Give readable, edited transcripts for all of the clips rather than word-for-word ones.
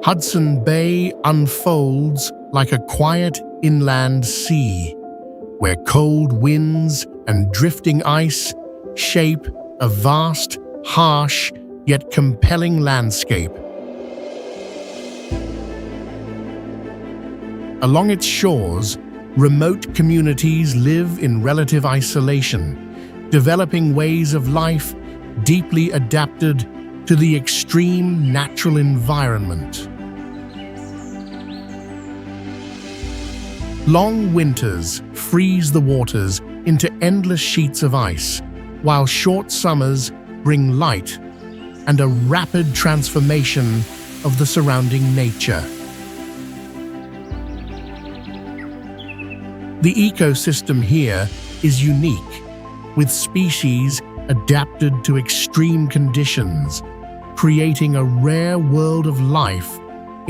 Hudson Bay unfolds like a quiet inland sea, where cold winds and drifting ice shape a vast, harsh, yet compelling landscape. Along its shores, remote communities live in relative isolation, developing ways of life deeply adapted to the extreme natural environment. Long winters freeze the waters into endless sheets of ice, while short summers bring light and a rapid transformation of the surrounding nature. The ecosystem here is unique, with species adapted to extreme conditions, creating a rare world of life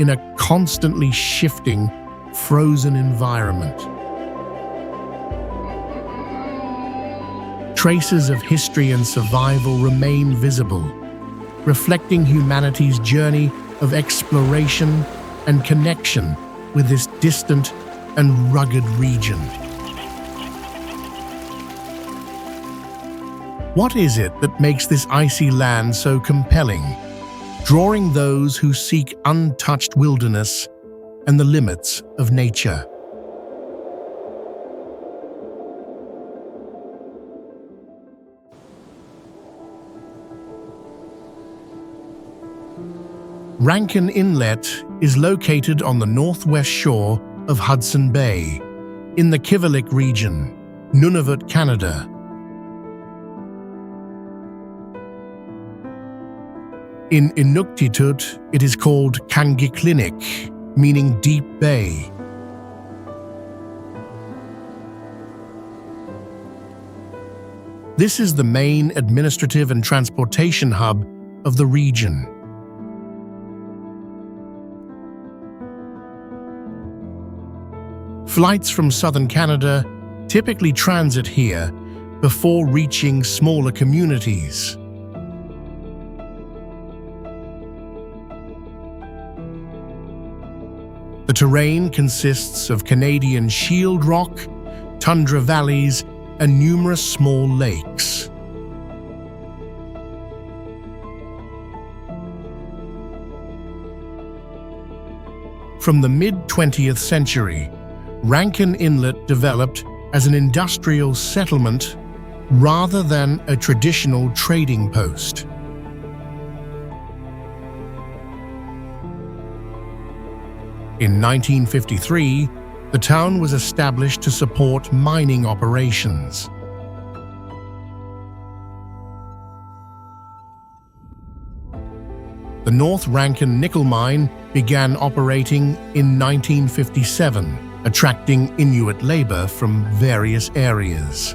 in a constantly shifting, frozen environment. Traces of history and survival remain visible, reflecting humanity's journey of exploration and connection with this distant and rugged region. What is it that makes this icy land so compelling, drawing those who seek untouched wilderness and the limits of nature? Rankin Inlet is located on the northwest shore of Hudson Bay, in the Umiujak region, Nunavut, Canada. In Inuktitut, it is called Kangiklinik, meaning deep bay. This is the main administrative and transportation hub of the region. Flights from southern Canada typically transit here before reaching smaller communities. The terrain consists of Canadian shield rock, tundra valleys, and numerous small lakes. From the mid-20th century, Rankin Inlet developed as an industrial settlement rather than a traditional trading post. In 1953, the town was established to support mining operations. The North Rankin nickel mine began operating in 1957, attracting Inuit labor from various areas.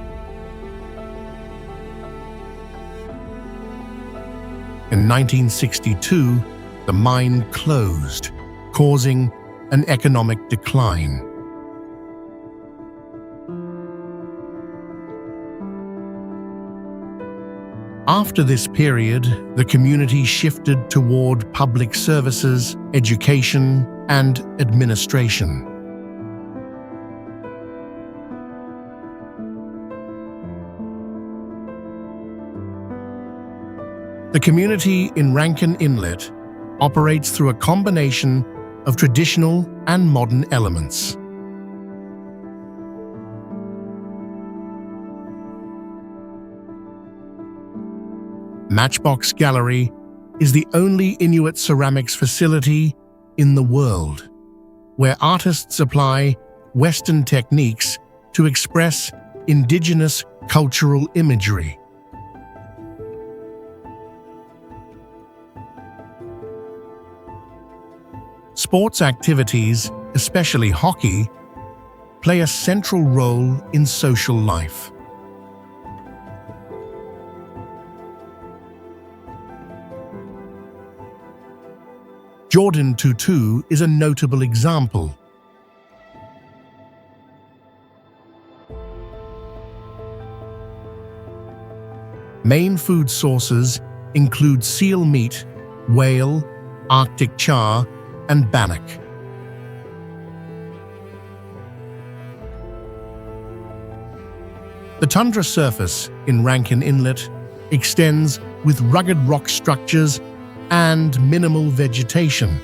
In 1962, the mine closed, causing an economic decline. After this period, the community shifted toward public services, education, and administration. The community in Rankin Inlet operates through a combination of traditional and modern elements. Matchbox Gallery is the only Inuit ceramics facility in the world, where artists apply Western techniques to express Indigenous cultural imagery. Sports activities, especially hockey, play a central role in social life. Jordan Tutu is a notable example. Main food sources include seal meat, whale, Arctic char, and bannock. The tundra surface in Rankin Inlet extends with rugged rock structures and minimal vegetation.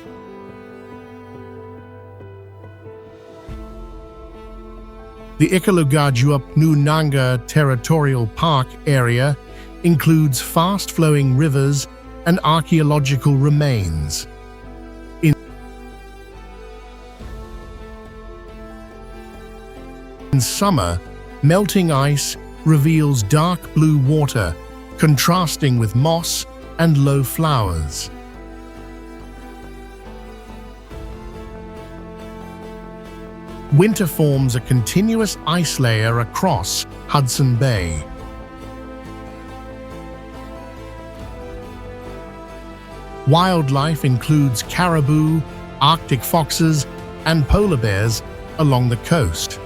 The Ikulugajjuap Territorial Park area includes fast-flowing rivers and archaeological remains. In summer, melting ice reveals dark blue water, contrasting with moss and low flowers. Winter forms a continuous ice layer across Hudson Bay. Wildlife includes caribou, Arctic foxes, and polar bears along the coast.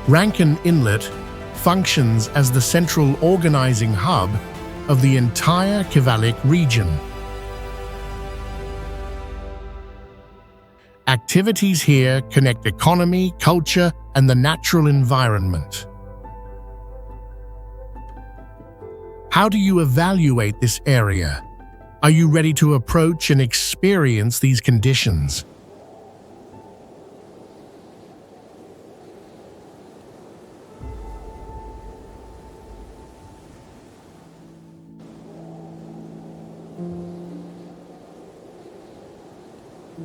Rankin Inlet functions as the central organizing hub of the entire Kivalik region. Activities here connect economy, culture, and the natural environment. How do you evaluate this area? Are you ready to approach and experience these conditions?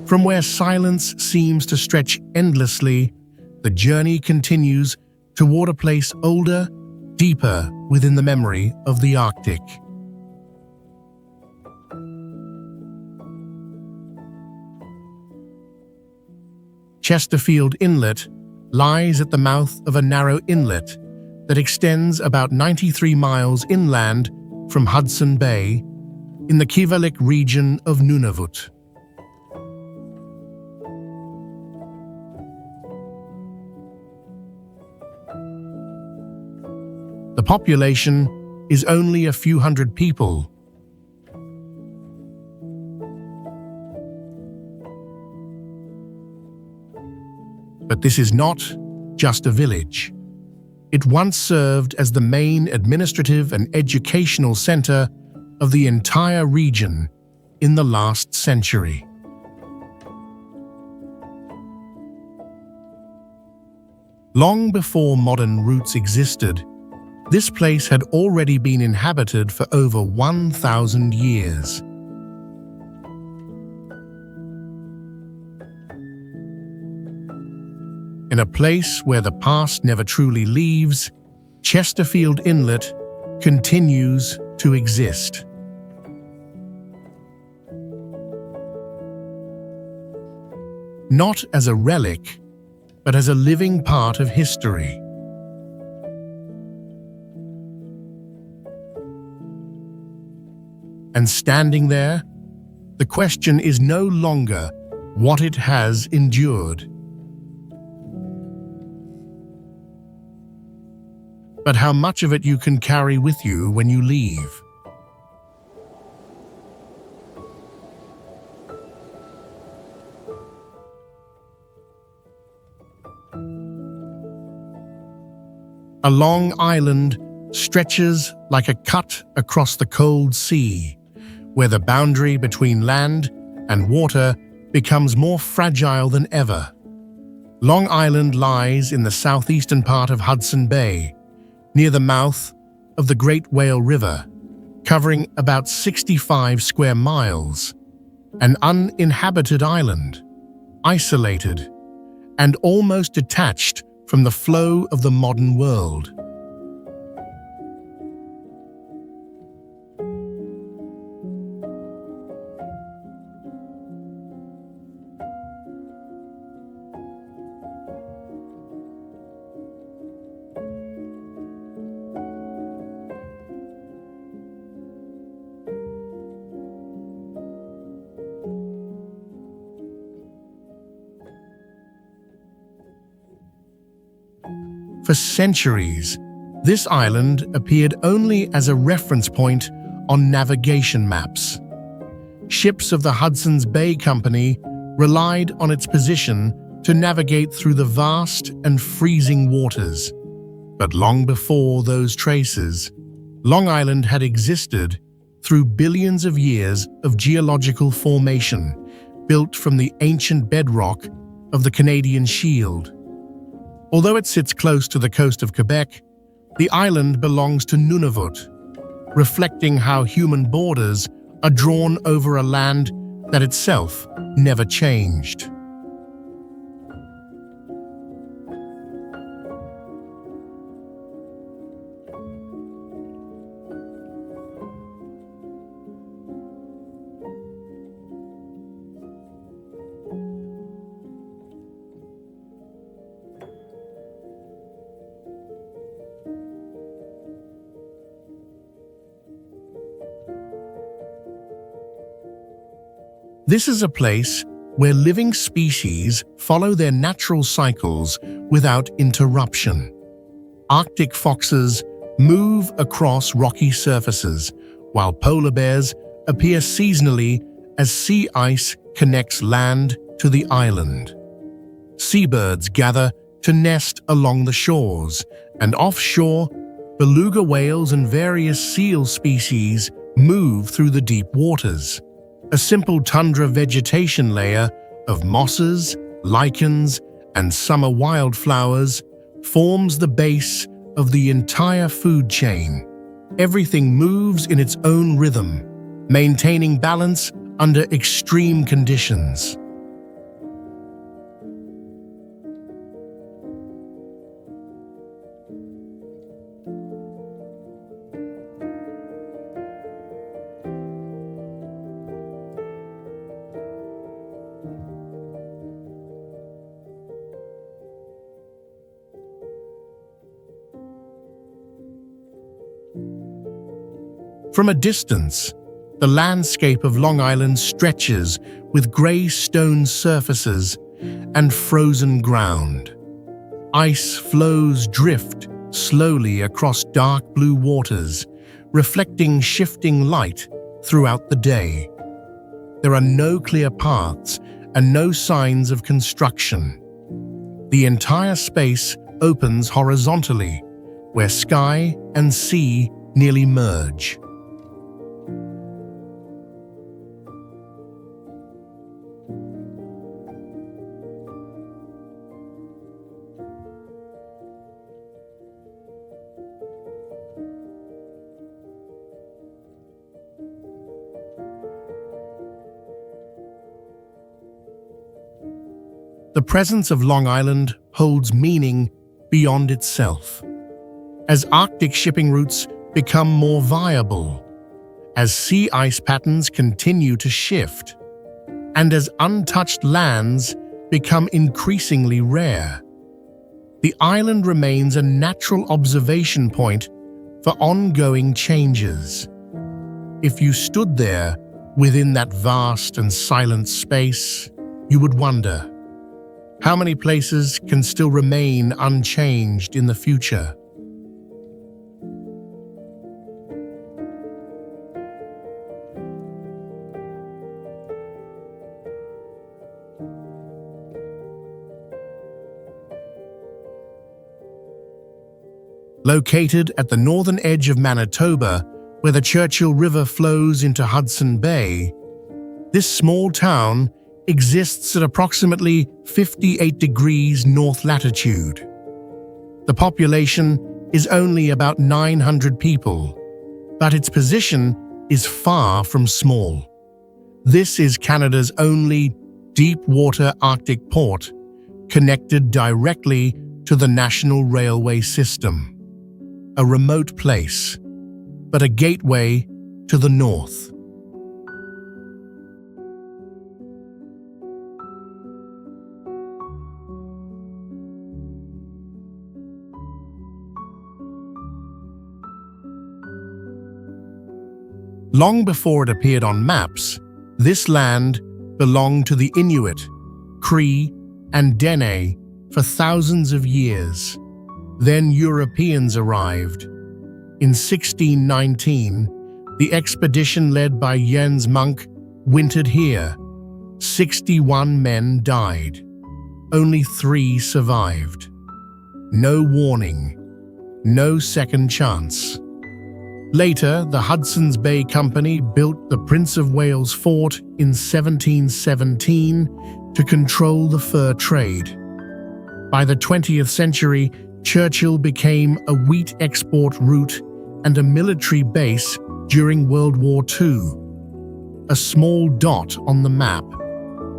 From where silence seems to stretch endlessly, the journey continues toward a place older, deeper within the memory of the Arctic. Chesterfield Inlet lies at the mouth of a narrow inlet that extends about 93 miles inland from Hudson Bay in the Kivalik region of Nunavut. The population is only a few hundred people. But this is not just a village. It once served as the main administrative and educational center of the entire region in the last century. Long before modern routes existed, this place had already been inhabited for over 1,000 years. In a place where the past never truly leaves, Chesterfield Inlet continues to exist. Not as a relic, but as a living part of history. And standing there, the question is no longer what it has endured, but how much of it you can carry with you when you leave. A long island stretches like a cut across the cold sea, where the boundary between land and water becomes more fragile than ever. Long Island lies in the southeastern part of Hudson Bay, near the mouth of the Great Whale River, covering about 65 square miles. An uninhabited island, isolated, and almost detached from the flow of the modern world. For centuries, this island appeared only as a reference point on navigation maps. Ships of the Hudson's Bay Company relied on its position to navigate through the vast and freezing waters. But long before those traces, Long Island had existed through billions of years of geological formation built from the ancient bedrock of the Canadian Shield. Although it sits close to the coast of Quebec, the island belongs to Nunavut, reflecting how human borders are drawn over a land that itself never changed. This is a place where living species follow their natural cycles without interruption. Arctic foxes move across rocky surfaces, while polar bears appear seasonally as sea ice connects land to the island. Seabirds gather to nest along the shores, and offshore, beluga whales and various seal species move through the deep waters. A simple tundra vegetation layer of mosses, lichens, and summer wildflowers forms the base of the entire food chain. Everything moves in its own rhythm, maintaining balance under extreme conditions. From a distance, the landscape of Long Island stretches with grey stone surfaces and frozen ground. Ice floes drift slowly across dark blue waters, reflecting shifting light throughout the day. There are no clear paths and no signs of construction. The entire space opens horizontally, where sky and sea nearly merge. The presence of Long Island holds meaning beyond itself. As Arctic shipping routes become more viable, as sea ice patterns continue to shift, and as untouched lands become increasingly rare, the island remains a natural observation point for ongoing changes. If you stood there within that vast and silent space, you would wonder, how many places can still remain unchanged in the future? Located at the northern edge of Manitoba, where the Churchill River flows into Hudson Bay, this small town exists at approximately 58 degrees north latitude. The population is only about 900 people, but its position is far from small. This is Canada's only deep-water Arctic port, connected directly to the national railway system. A remote place, but a gateway to the north. Long before it appeared on maps, this land belonged to the Inuit, Cree, and Dene for thousands of years. Then Europeans arrived. In 1619, The expedition led by Jens Munk wintered here. 61 men died. Only 3 survived. No warning. No second chance. Later, the Hudson's Bay Company built the Prince of Wales Fort in 1717 to control the fur trade. By the 20th century, Churchill became a wheat export route and a military base during World War II. A small dot on the map,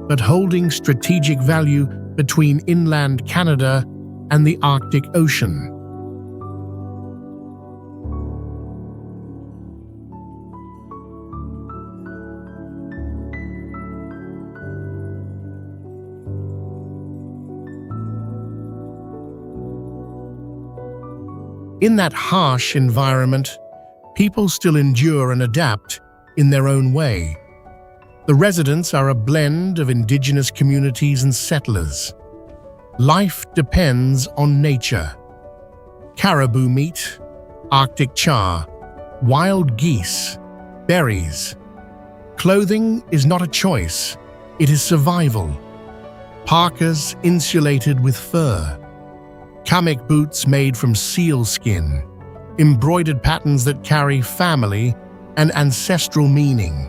but holding strategic value between inland Canada and the Arctic Ocean. In that harsh environment, people still endure and adapt in their own way. The residents are a blend of indigenous communities and settlers. Life depends on nature. Caribou meat, Arctic char, wild geese, berries. Clothing is not a choice, it is survival. Parkas insulated with fur. Kamek boots made from seal skin, embroidered patterns that carry family and ancestral meaning.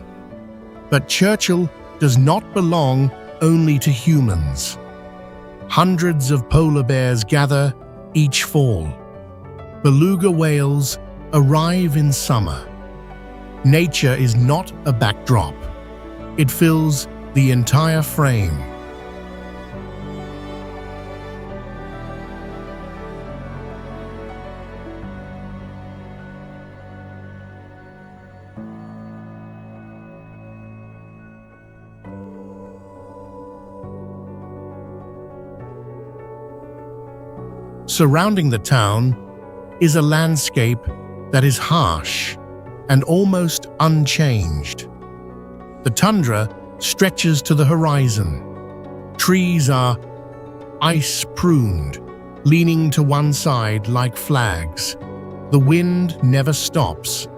But Churchill does not belong only to humans. Hundreds of polar bears gather each fall. Beluga whales arrive in summer. Nature is not a backdrop. It fills the entire frame. Surrounding the town is a landscape that is harsh and almost unchanged. The tundra stretches to the horizon. Trees are ice-pruned, leaning to one side like flags. The wind never stops.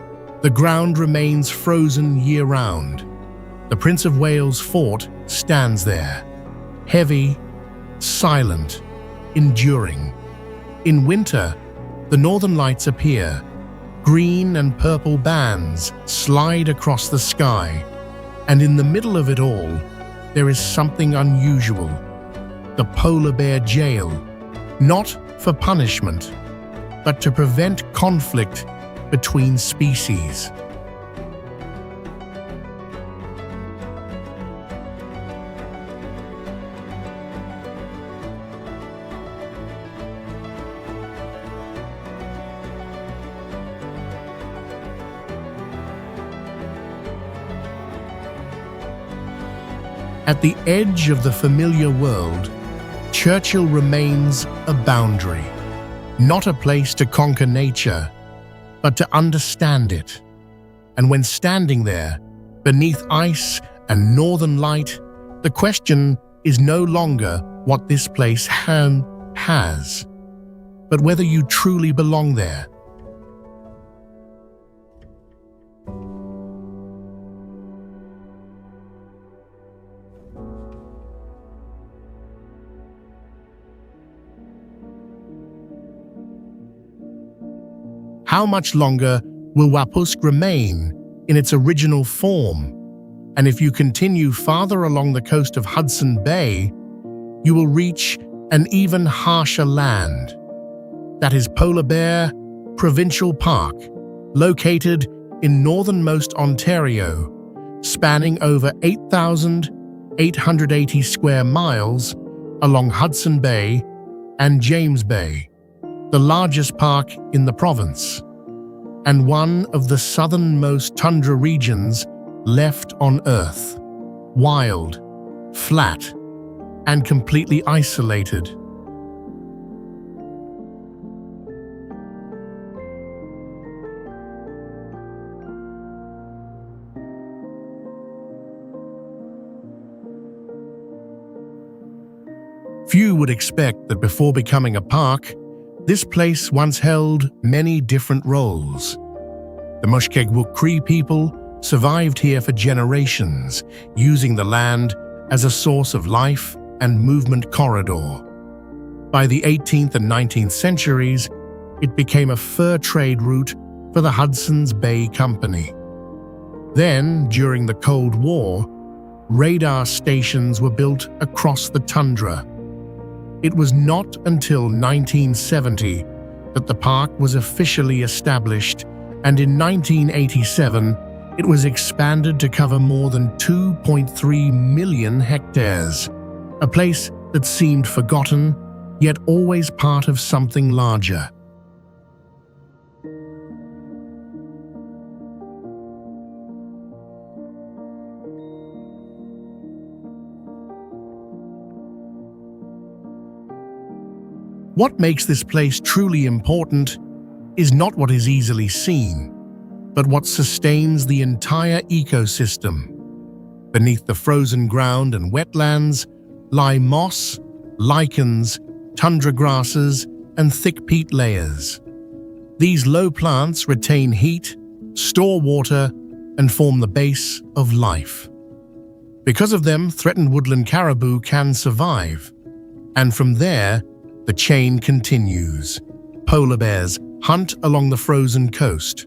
The ground remains frozen year-round. The Prince of Wales Fort stands there, heavy, silent, enduring. In winter, the northern lights appear. Green and purple bands slide across the sky, and in the middle of it all, there is something unusual. The polar bear jail, not for punishment, but to prevent conflict between species. At the edge of the familiar world, Churchill remains a boundary, not a place to conquer nature, but to understand it. And when standing there, beneath ice and northern light, the question is no longer what this place has, but whether you truly belong there. How much longer will Wapusk remain in its original form? And if you continue farther along the coast of Hudson Bay, you will reach an even harsher land. That is Polar Bear Provincial Park, located in northernmost Ontario, spanning over 8,880 square miles along Hudson Bay and James Bay, the largest park in the province, and one of the southernmost tundra regions left on Earth. Wild, flat, and completely isolated. Few would expect that before becoming a park, this place once held many different roles. The Mushkegwuk Cree people survived here for generations, using the land as a source of life and movement corridor. By the 18th and 19th centuries, it became a fur trade route for the Hudson Bay Company. Then, during the Cold War, radar stations were built across the tundra. It was not until 1970 that the park was officially established, and in 1987 it was expanded to cover more than 2.3 million hectares, a place that seemed forgotten, yet always part of something larger. What makes this place truly important is not what is easily seen, but what sustains the entire ecosystem. Beneath the frozen ground and wetlands lie moss, lichens, tundra grasses, and thick peat layers. These low plants retain heat, store water, and form the base of life. Because of them, threatened woodland caribou can survive, and from there, the chain continues. Polar bears hunt along the frozen coast.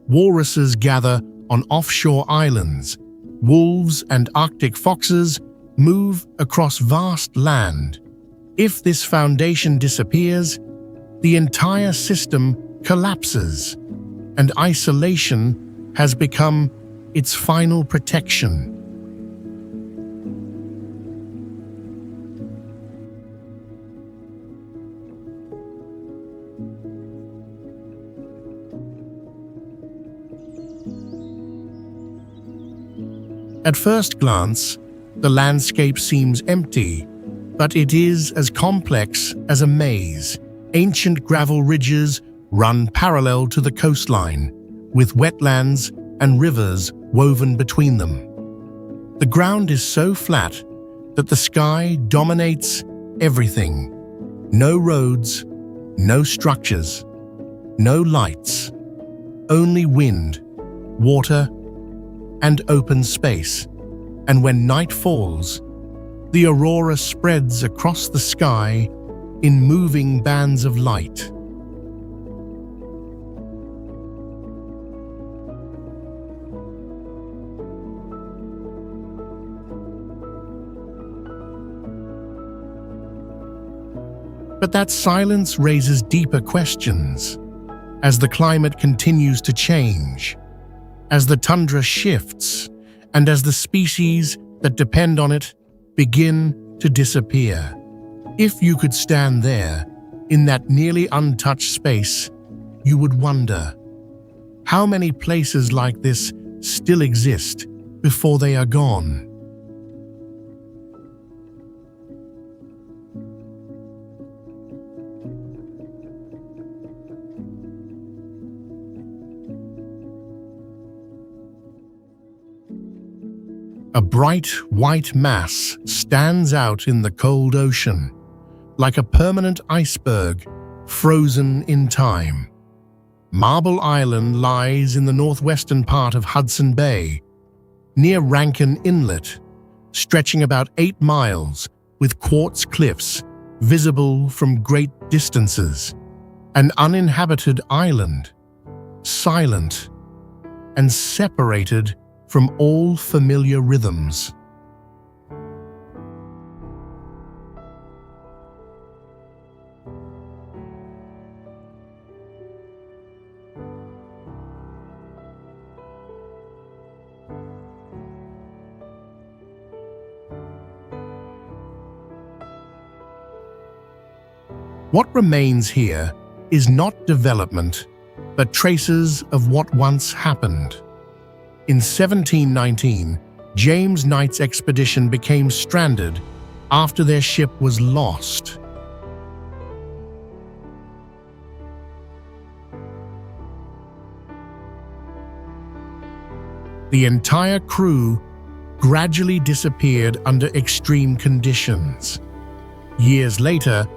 Walruses gather on offshore islands. Wolves and Arctic foxes move across vast land. If this foundation disappears, the entire system collapses, and isolation has become its final protection. At first glance, the landscape seems empty, but it is as complex as a maze. Ancient gravel ridges run parallel to the coastline, with wetlands and rivers woven between them. The ground is so flat that the sky dominates everything. No roads, no structures, no lights, only wind, water, and open space. And when night falls, the aurora spreads across the sky in moving bands of light. But that silence raises deeper questions. As the climate continues to change, as the tundra shifts, and as the species that depend on it begin to disappear. If you could stand there, in that nearly untouched space, you would wonder, how many places like this still exist before they are gone? A bright white mass stands out in the cold ocean, like a permanent iceberg frozen in time. Marble Island lies in the northwestern part of Hudson Bay, near Rankin Inlet, stretching about 8 miles with quartz cliffs visible from great distances. An uninhabited island, silent and separated from all familiar rhythms. What remains here is not development, but traces of what once happened. In 1719, James Knight's expedition became stranded after their ship was lost. The entire crew gradually disappeared under extreme conditions. Years later,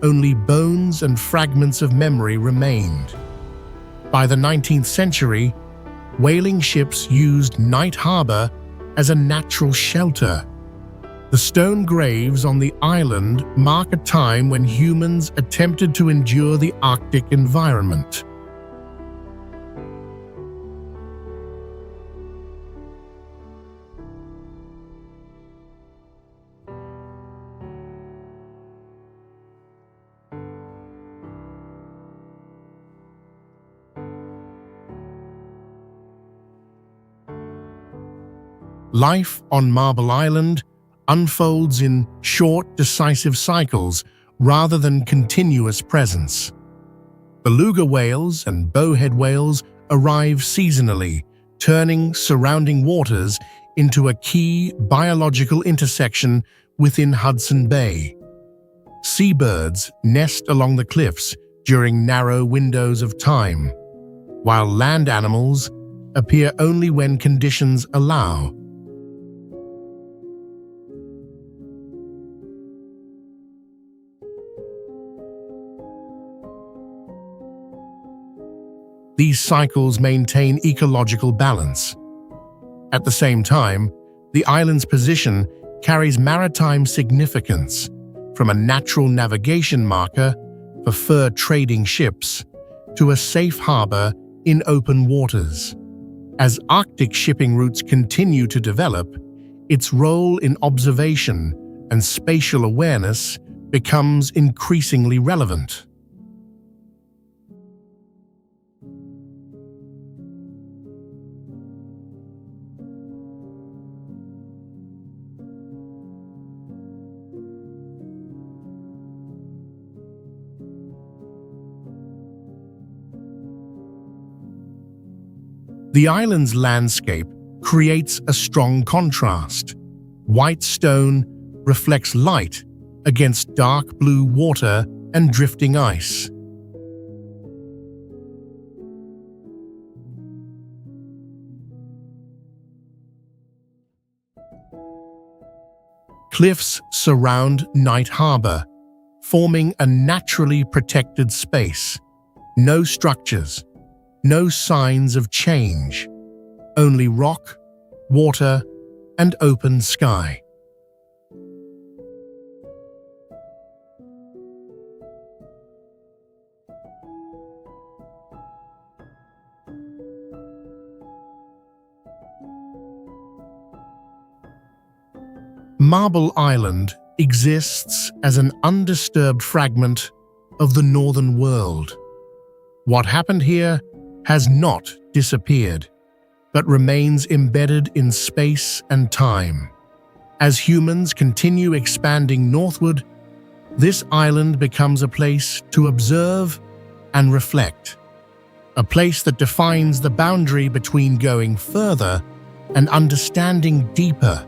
only bones and fragments of memory remained. By the 19th century, whaling ships used Night Harbor as a natural shelter. The stone graves on the island mark a time when humans attempted to endure the Arctic environment. Life on Marble Island unfolds in short, decisive cycles rather than continuous presence. Beluga whales and bowhead whales arrive seasonally, turning surrounding waters into a key biological intersection within Hudson Bay. Seabirds nest along the cliffs during narrow windows of time, while land animals appear only when conditions allow. These cycles maintain ecological balance. At the same time, the island's position carries maritime significance, from a natural navigation marker for fur trading ships to a safe harbor in open waters. As Arctic shipping routes continue to develop, its role in observation and spatial awareness becomes increasingly relevant. The island's landscape creates a strong contrast. White stone reflects light against dark blue water and drifting ice. Cliffs surround Night Harbor, forming a naturally protected space. No structures, no signs of change, only rock, water, and open sky. Marble Island exists as an undisturbed fragment of the northern world. What happened here has not disappeared, but remains embedded in space and time. As humans continue expanding northward, this island becomes a place to observe and reflect, a place that defines the boundary between going further and understanding deeper.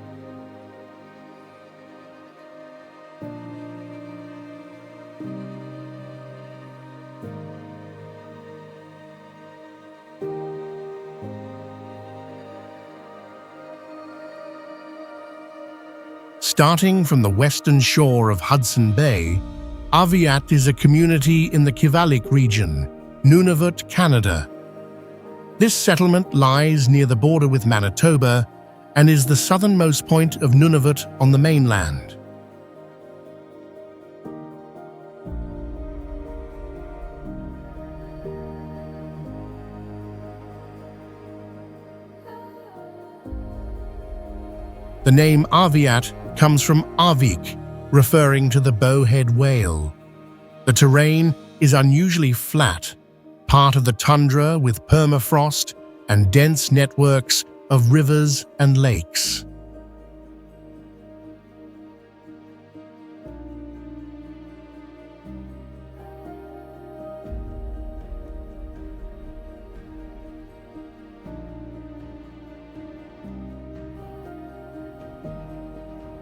Starting from the western shore of Hudson Bay, Arviat is a community in the Kivalik region, Nunavut, Canada. This settlement lies near the border with Manitoba and is the southernmost point of Nunavut on the mainland. The name Arviat comes from Arvik, referring to the bowhead whale. The terrain is unusually flat, part of the tundra with permafrost and dense networks of rivers and lakes.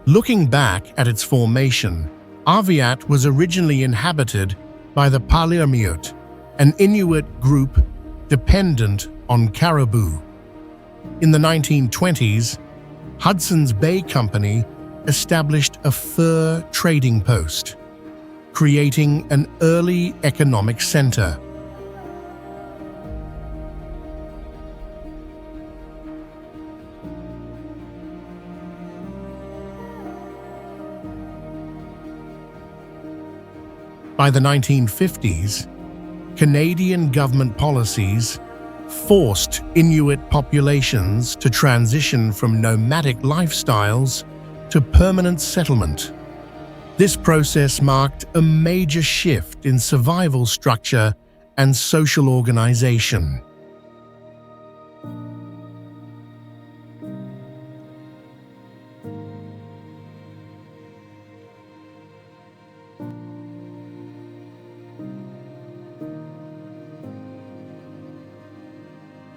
Looking back at its formation, Arviat was originally inhabited by the Puvirnituq, an Inuit group dependent on caribou. In the 1920s, Hudson's Bay Company established a fur trading post, creating an early economic center. By the 1950s, Canadian government policies forced Inuit populations to transition from nomadic lifestyles to permanent settlement. This process marked a major shift in survival structure and social organization.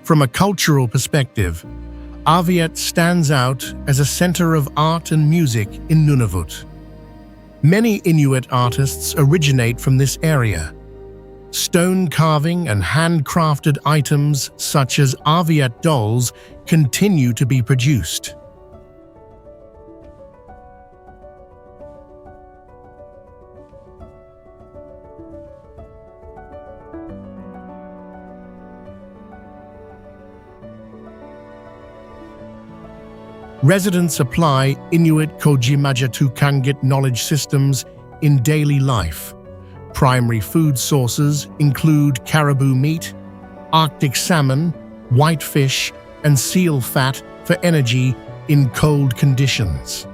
From a cultural perspective, Arviat stands out as a center of art and music in Nunavut. Many Inuit artists originate from this area. Stone carving and handcrafted items such as Arviat dolls continue to be produced. Residents apply Inuit Kuujjuarapik knowledge systems in daily life. Primary food sources include caribou meat, Arctic salmon, whitefish, and seal fat for energy in cold conditions.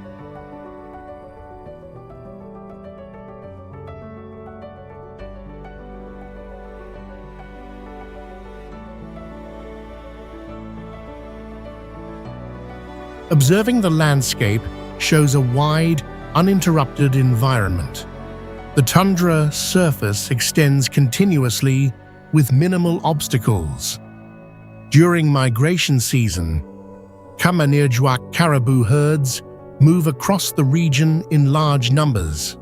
Observing the landscape shows a wide, uninterrupted environment. The tundra surface extends continuously with minimal obstacles. During migration season, Umiujak caribou herds move across the region in large numbers.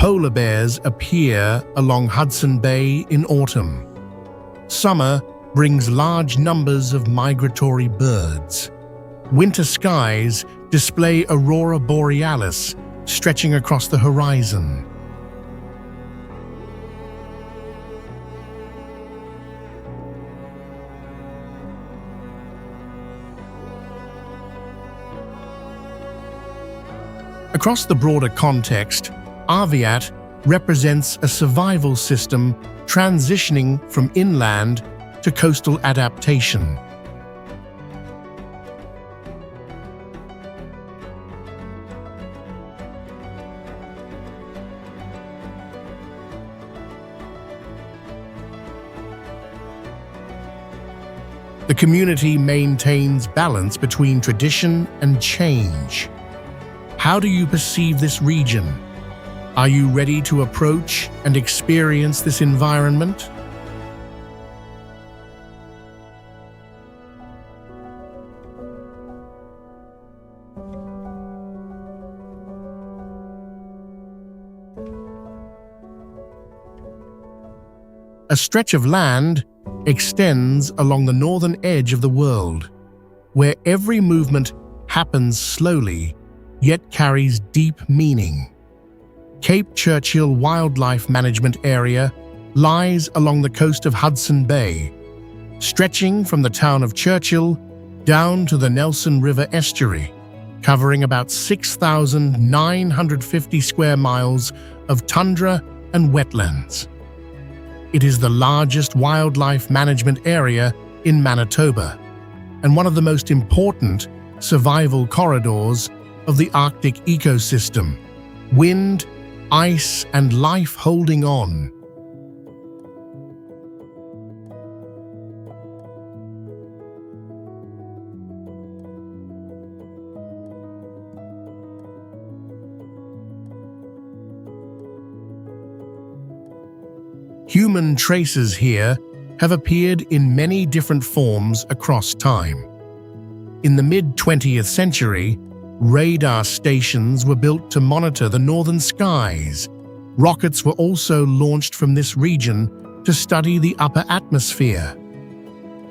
Polar bears appear along Hudson Bay in autumn. Summer brings large numbers of migratory birds. Winter skies display aurora borealis stretching across the horizon. Across the broader context, Arviat represents a survival system transitioning from inland to coastal adaptation. The community maintains balance between tradition and change. How do you perceive this region? Are you ready to approach and experience this environment? A stretch of land extends along the northern edge of the world, where every movement happens slowly, yet carries deep meaning. Cape Churchill Wildlife Management Area lies along the coast of Hudson Bay, stretching from the town of Churchill down to the Nelson River estuary, covering about 6,950 square miles of tundra and wetlands. It is the largest wildlife management area in Manitoba and one of the most important survival corridors of the Arctic ecosystem. Wind, ice, and life holding on. Human traces here have appeared in many different forms across time. In the mid-20th century, radar stations were built to monitor the northern skies. Rockets were also launched from this region to study the upper atmosphere.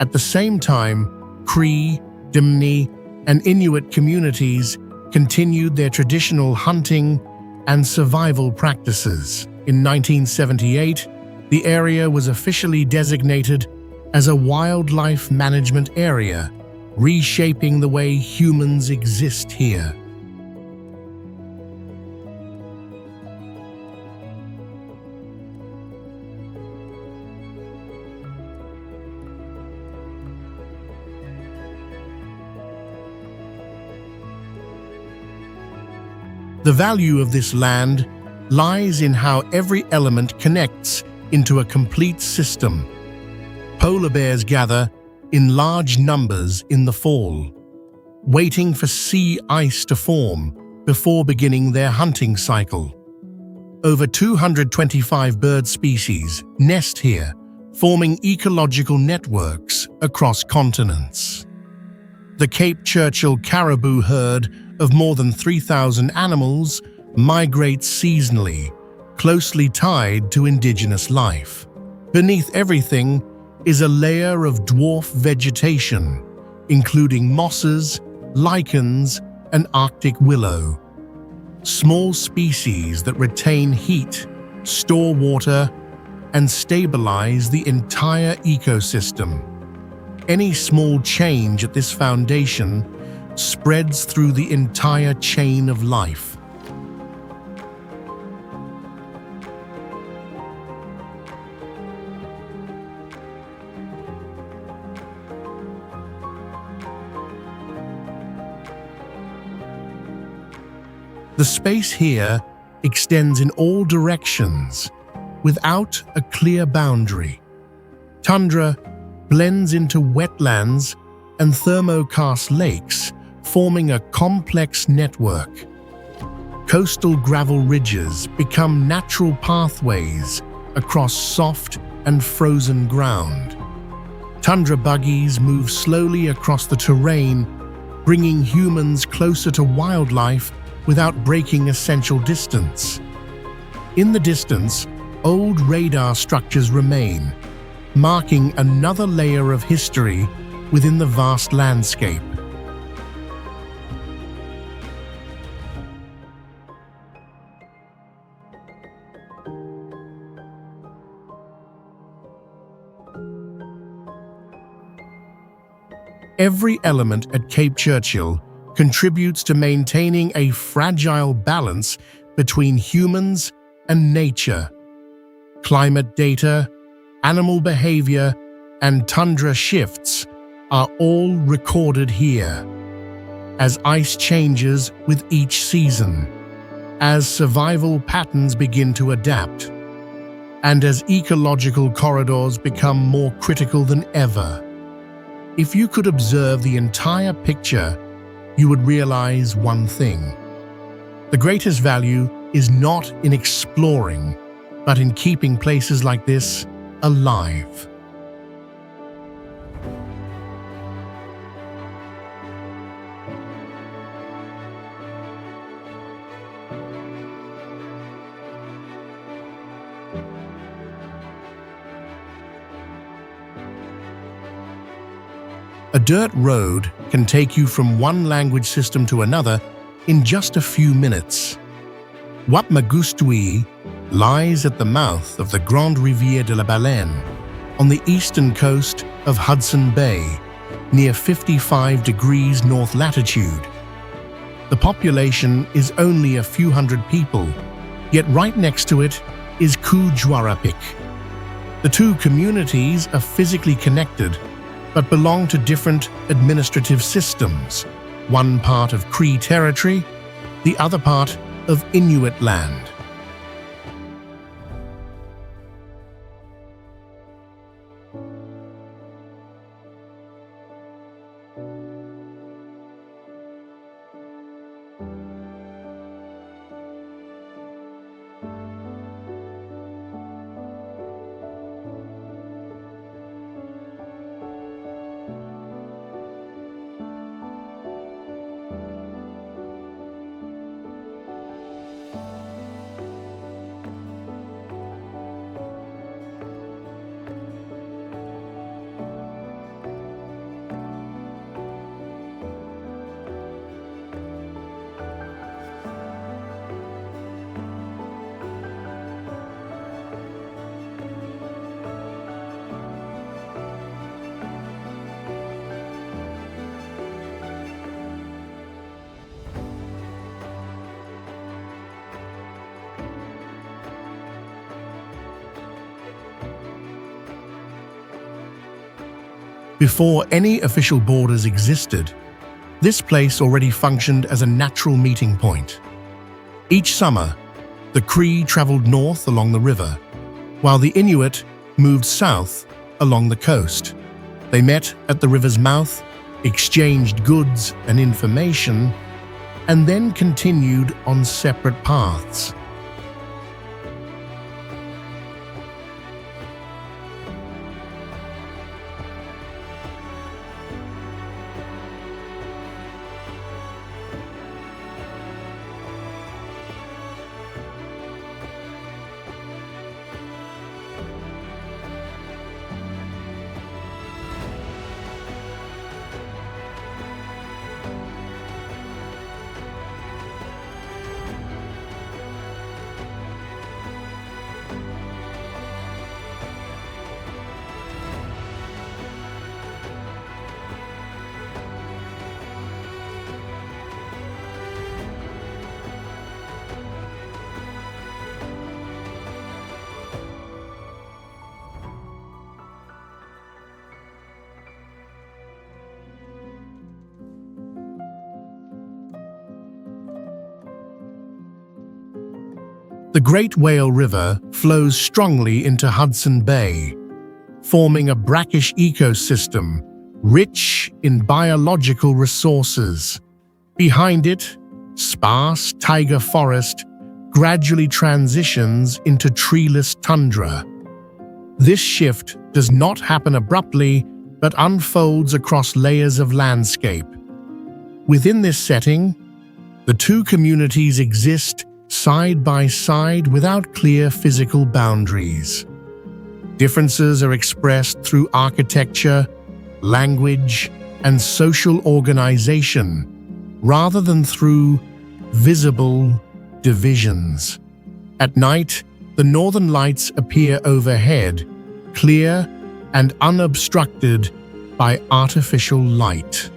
At the same time, Cree, Dimni, and Inuit communities continued their traditional hunting and survival practices. In 1978, the area was officially designated as a wildlife management area, reshaping the way humans exist here. The value of this land lies in how every element connects into a complete system. Polar bears gather in large numbers in the fall, waiting for sea ice to form before beginning their hunting cycle. Over 225 bird species nest here, forming ecological networks across continents. The Cape Churchill caribou herd of more than 3,000 animals migrates seasonally, closely tied to indigenous life. Beneath everything is a layer of dwarf vegetation, including mosses, lichens, and Arctic willow. Small species that retain heat, store water, and stabilize the entire ecosystem. Any small change at this foundation spreads through the entire chain of life. The space here extends in all directions, without a clear boundary. Tundra blends into wetlands and thermokarst lakes, forming a complex network. Coastal gravel ridges become natural pathways across soft and frozen ground. Tundra buggies move slowly across the terrain, bringing humans closer to wildlife without breaking essential distance. In the distance, old radar structures remain, marking another layer of history within the vast landscape. Every element at Cape Churchill contributes to maintaining a fragile balance between humans and nature. Climate data, animal behavior, and tundra shifts are all recorded here. As ice changes with each season, as survival patterns begin to adapt, and as ecological corridors become more critical than ever. If you could observe the entire picture, you would realize one thing. The greatest value is not in exploring, but in keeping places like this alive. A dirt road can take you from one language system to another in just a few minutes. Wapmagusti lies at the mouth of the Grande Rivière de la Baleine, on the eastern coast of Hudson Bay, near 55 degrees north latitude. The population is only a few hundred people, yet right next to it is Kuujjuarapik. The two communities are physically connected, but belong to different administrative systems, one part of Cree territory, the other part of Inuit land. Before any official borders existed, this place already functioned as a natural meeting point. Each summer, the Cree traveled north along the river, while the Inuit moved south along the coast. They met at the river's mouth, exchanged goods and information, and then continued on separate paths. The Great Whale River flows strongly into Hudson Bay, forming a brackish ecosystem rich in biological resources. Behind it, sparse taiga forest gradually transitions into treeless tundra. This shift does not happen abruptly, but unfolds across layers of landscape. Within this setting, the two communities exist side by side without clear physical boundaries. Differences are expressed through architecture, language, and social organization, rather than through visible divisions. At night, the northern lights appear overhead, clear and unobstructed by artificial light.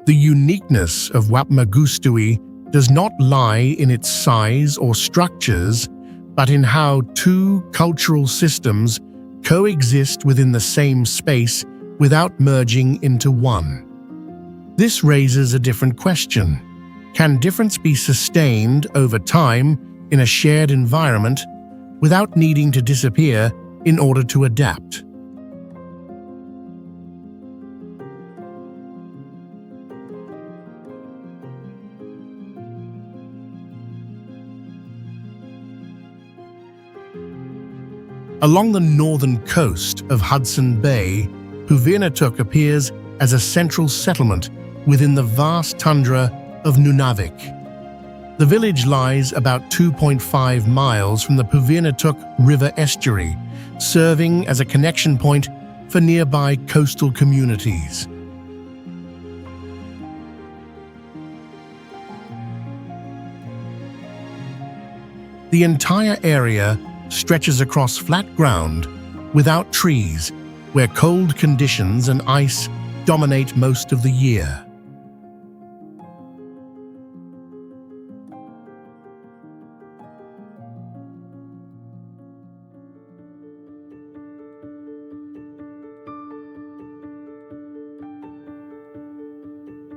The uniqueness of Wapmagusti does not lie in its size or structures, but in how two cultural systems coexist within the same space without merging into one. This raises a different question. Can difference be sustained over time in a shared environment without needing to disappear in order to adapt? Along the northern coast of Hudson Bay, Puvirnituq appears as a central settlement within the vast tundra of Nunavik. The village lies about 2.5 miles from the Puvirnituq River estuary, serving as a connection point for nearby coastal communities. The entire area stretches across flat ground without trees, where cold conditions and ice dominate most of the year.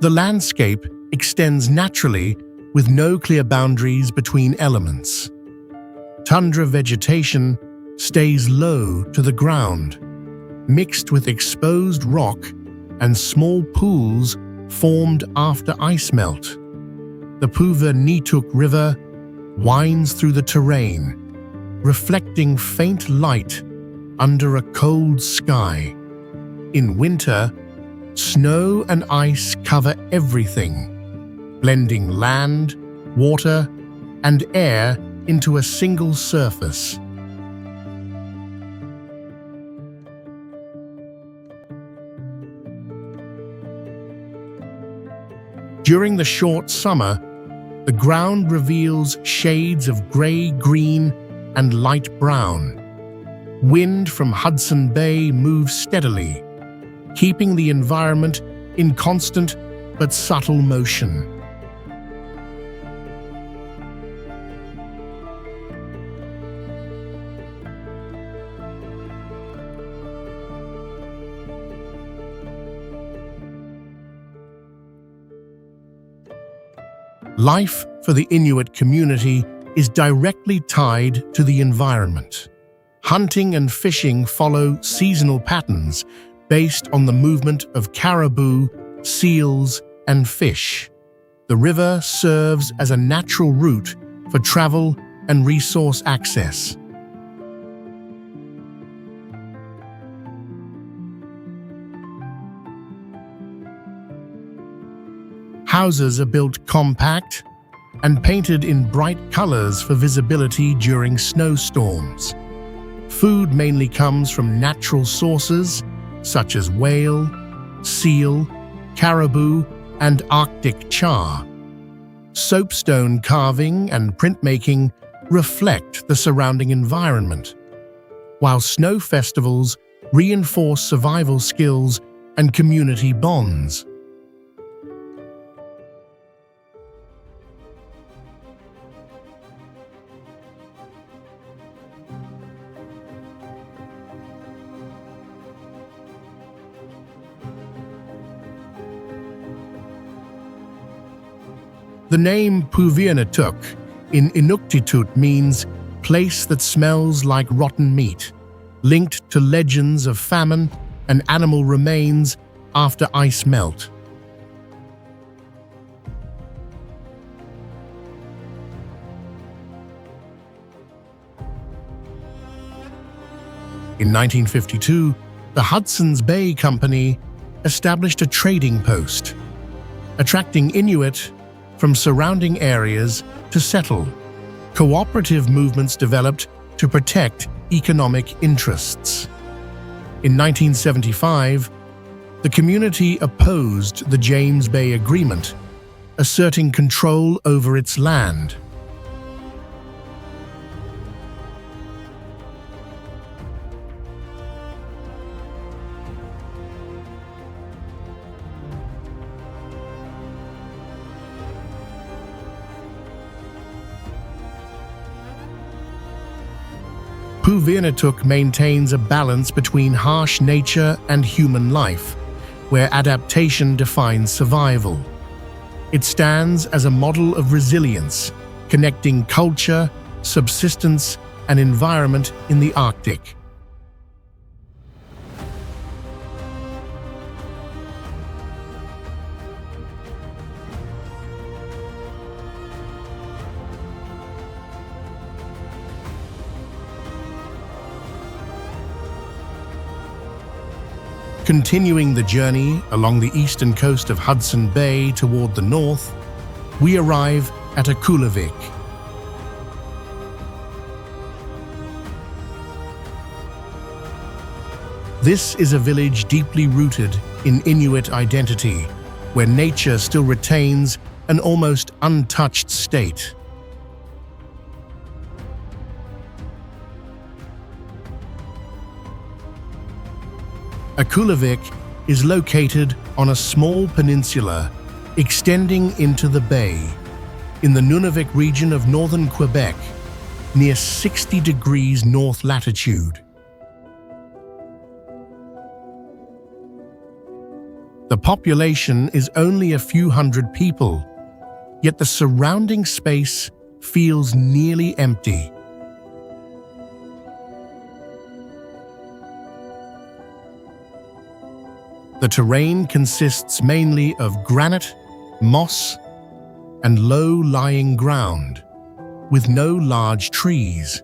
The landscape extends naturally with no clear boundaries between elements. Tundra vegetation stays low to the ground, mixed with exposed rock and small pools formed after ice melt. The Puvirnituq River winds through the terrain, reflecting faint light under a cold sky. In winter, snow and ice cover everything, blending land, water, and air into a single surface. During the short summer, the ground reveals shades of gray, green, and light brown. Wind from Hudson Bay moves steadily, keeping the environment in constant but subtle motion. Life for the Inuit community is directly tied to the environment. Hunting and fishing follow seasonal patterns based on the movement of caribou, seals, and fish. The river serves as a natural route for travel and resource access. Houses are built compact and painted in bright colors for visibility during snowstorms. Food mainly comes from natural sources such as whale, seal, caribou, and Arctic char. Soapstone carving and printmaking reflect the surrounding environment, while snow festivals reinforce survival skills and community bonds. The name Puvirnituq in Inuktitut means place that smells like rotten meat, linked to legends of famine and animal remains after ice melt. In 1952, the Hudson Bay Company established a trading post, attracting Inuit from surrounding areas to settle. Cooperative movements developed to protect economic interests. In 1975, the community opposed the James Bay Agreement, asserting control over its land. Puvirnituq maintains a balance between harsh nature and human life, where adaptation defines survival. It stands as a model of resilience, connecting culture, subsistence, and environment in the Arctic. Continuing the journey along the eastern coast of Hudson Bay toward the north, we arrive at Akulivik. This is a village deeply rooted in Inuit identity, where nature still retains an almost untouched state. Akulivik is located on a small peninsula extending into the bay, in the Nunavik region of northern Quebec, near 60 degrees north latitude. The population is only a few hundred people, yet the surrounding space feels nearly empty. The terrain consists mainly of granite, moss, and low-lying ground, with no large trees.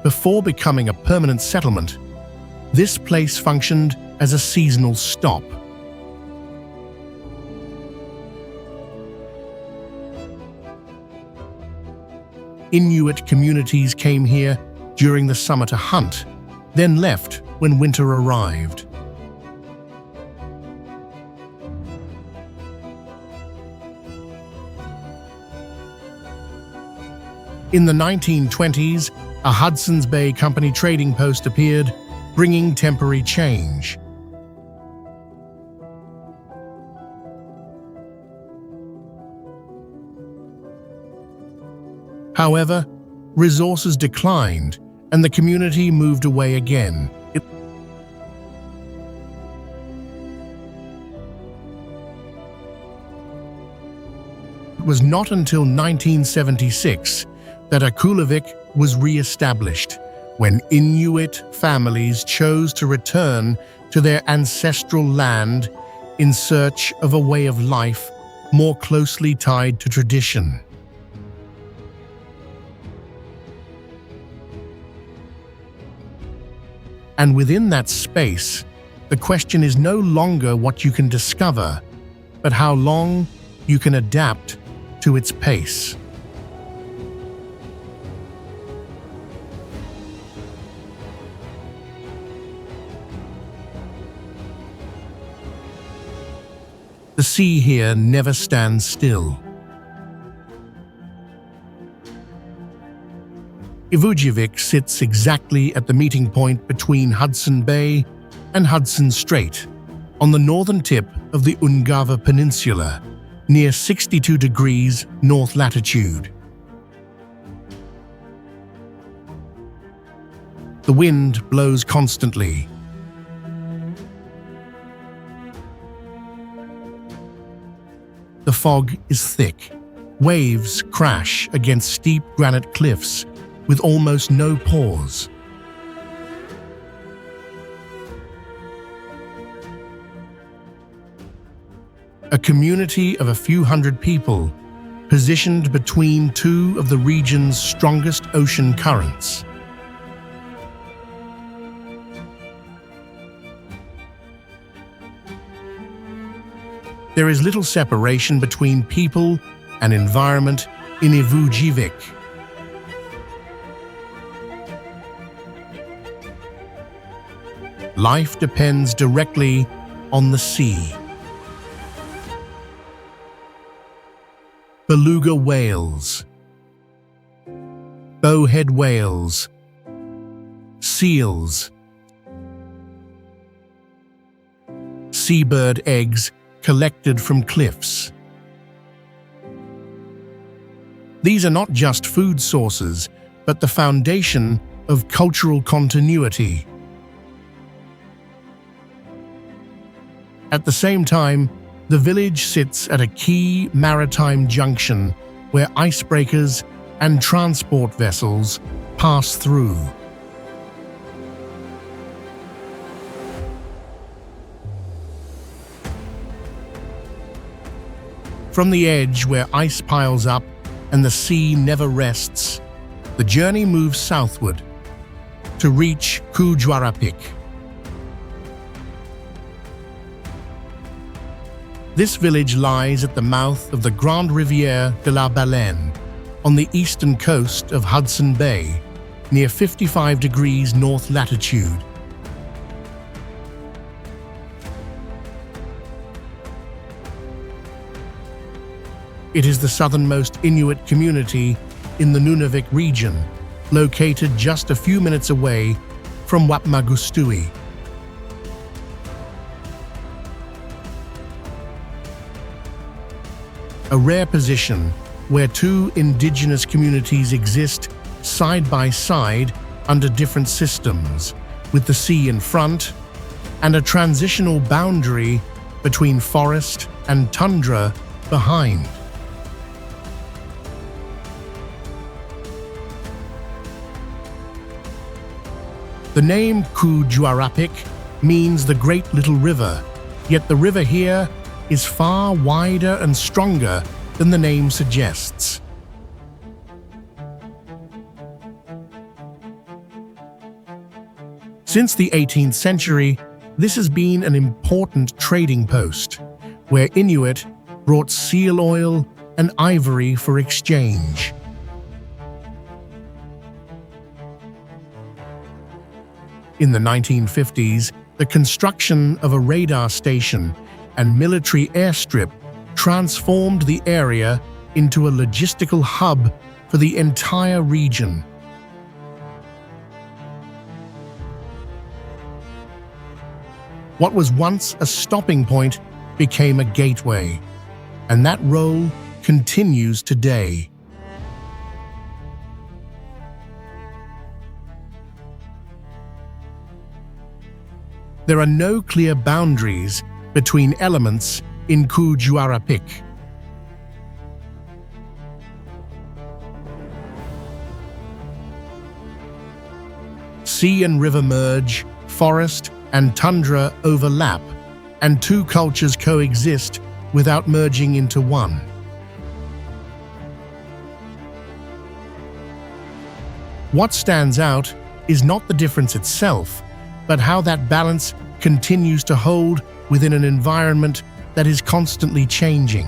Before becoming a permanent settlement, this place functioned as a seasonal stop. Inuit communities came here during the summer to hunt, then left when winter arrived. In the 1920s, a Hudson's Bay Company trading post appeared, bringing temporary change. However, resources declined, and the community moved away again. It was not until 1976 that Akulivik was re-established, when Inuit families chose to return to their ancestral land in search of a way of life more closely tied to tradition. And within that space, the question is no longer what you can discover, but how long you can adapt to its pace. The sea here never stands still. Ivujivik sits exactly at the meeting point between Hudson Bay and Hudson Strait, on the northern tip of the Ungava Peninsula, near 62 degrees north latitude. The wind blows constantly. The fog is thick. Waves crash against steep granite cliffs with almost no pause. A community of a few hundred people, positioned between two of the region's strongest ocean currents. There is little separation between people and environment in Ivujivik. Life depends directly on the sea. Beluga whales, bowhead whales, seals, seabird eggs collected from cliffs. These are not just food sources, but the foundation of cultural continuity. At the same time, the village sits at a key maritime junction where icebreakers and transport vessels pass through. From the edge where ice piles up and the sea never rests, the journey moves southward to reach Kuujjuarapik. This village lies at the mouth of the Grande Rivière de la Baleine on the eastern coast of Hudson Bay, near 55 degrees north latitude. It is the southernmost Inuit community in the Nunavik region, located just a few minutes away from Wapmagusti. A rare position where two indigenous communities exist side by side under different systems, with the sea in front and a transitional boundary between forest and tundra behind. The name Kuujjuarapik means the Great Little River, yet the river here is far wider and stronger than the name suggests. Since the 18th century, this has been an important trading post, where Inuit brought seal oil and ivory for exchange. In the 1950s, the construction of a radar station and military airstrip transformed the area into a logistical hub for the entire region. What was once a stopping point became a gateway, and that role continues today. There are no clear boundaries between elements in Kuujjuarapik. Sea and river merge, forest and tundra overlap, and two cultures coexist without merging into one. What stands out is not the difference itself, but how that balance continues to hold within an environment that is constantly changing.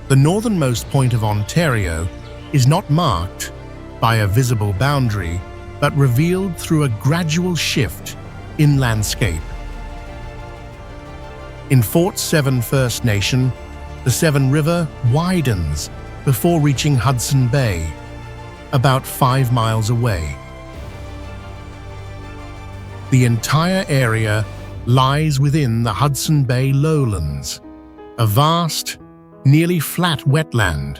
The northernmost point of Ontario is not marked by a visible boundary, but revealed through a gradual shift in landscape. In Fort Severn First Nation, the Severn River widens before reaching Hudson Bay, about 5 miles away. The entire area lies within the Hudson Bay lowlands, a vast, nearly flat wetland,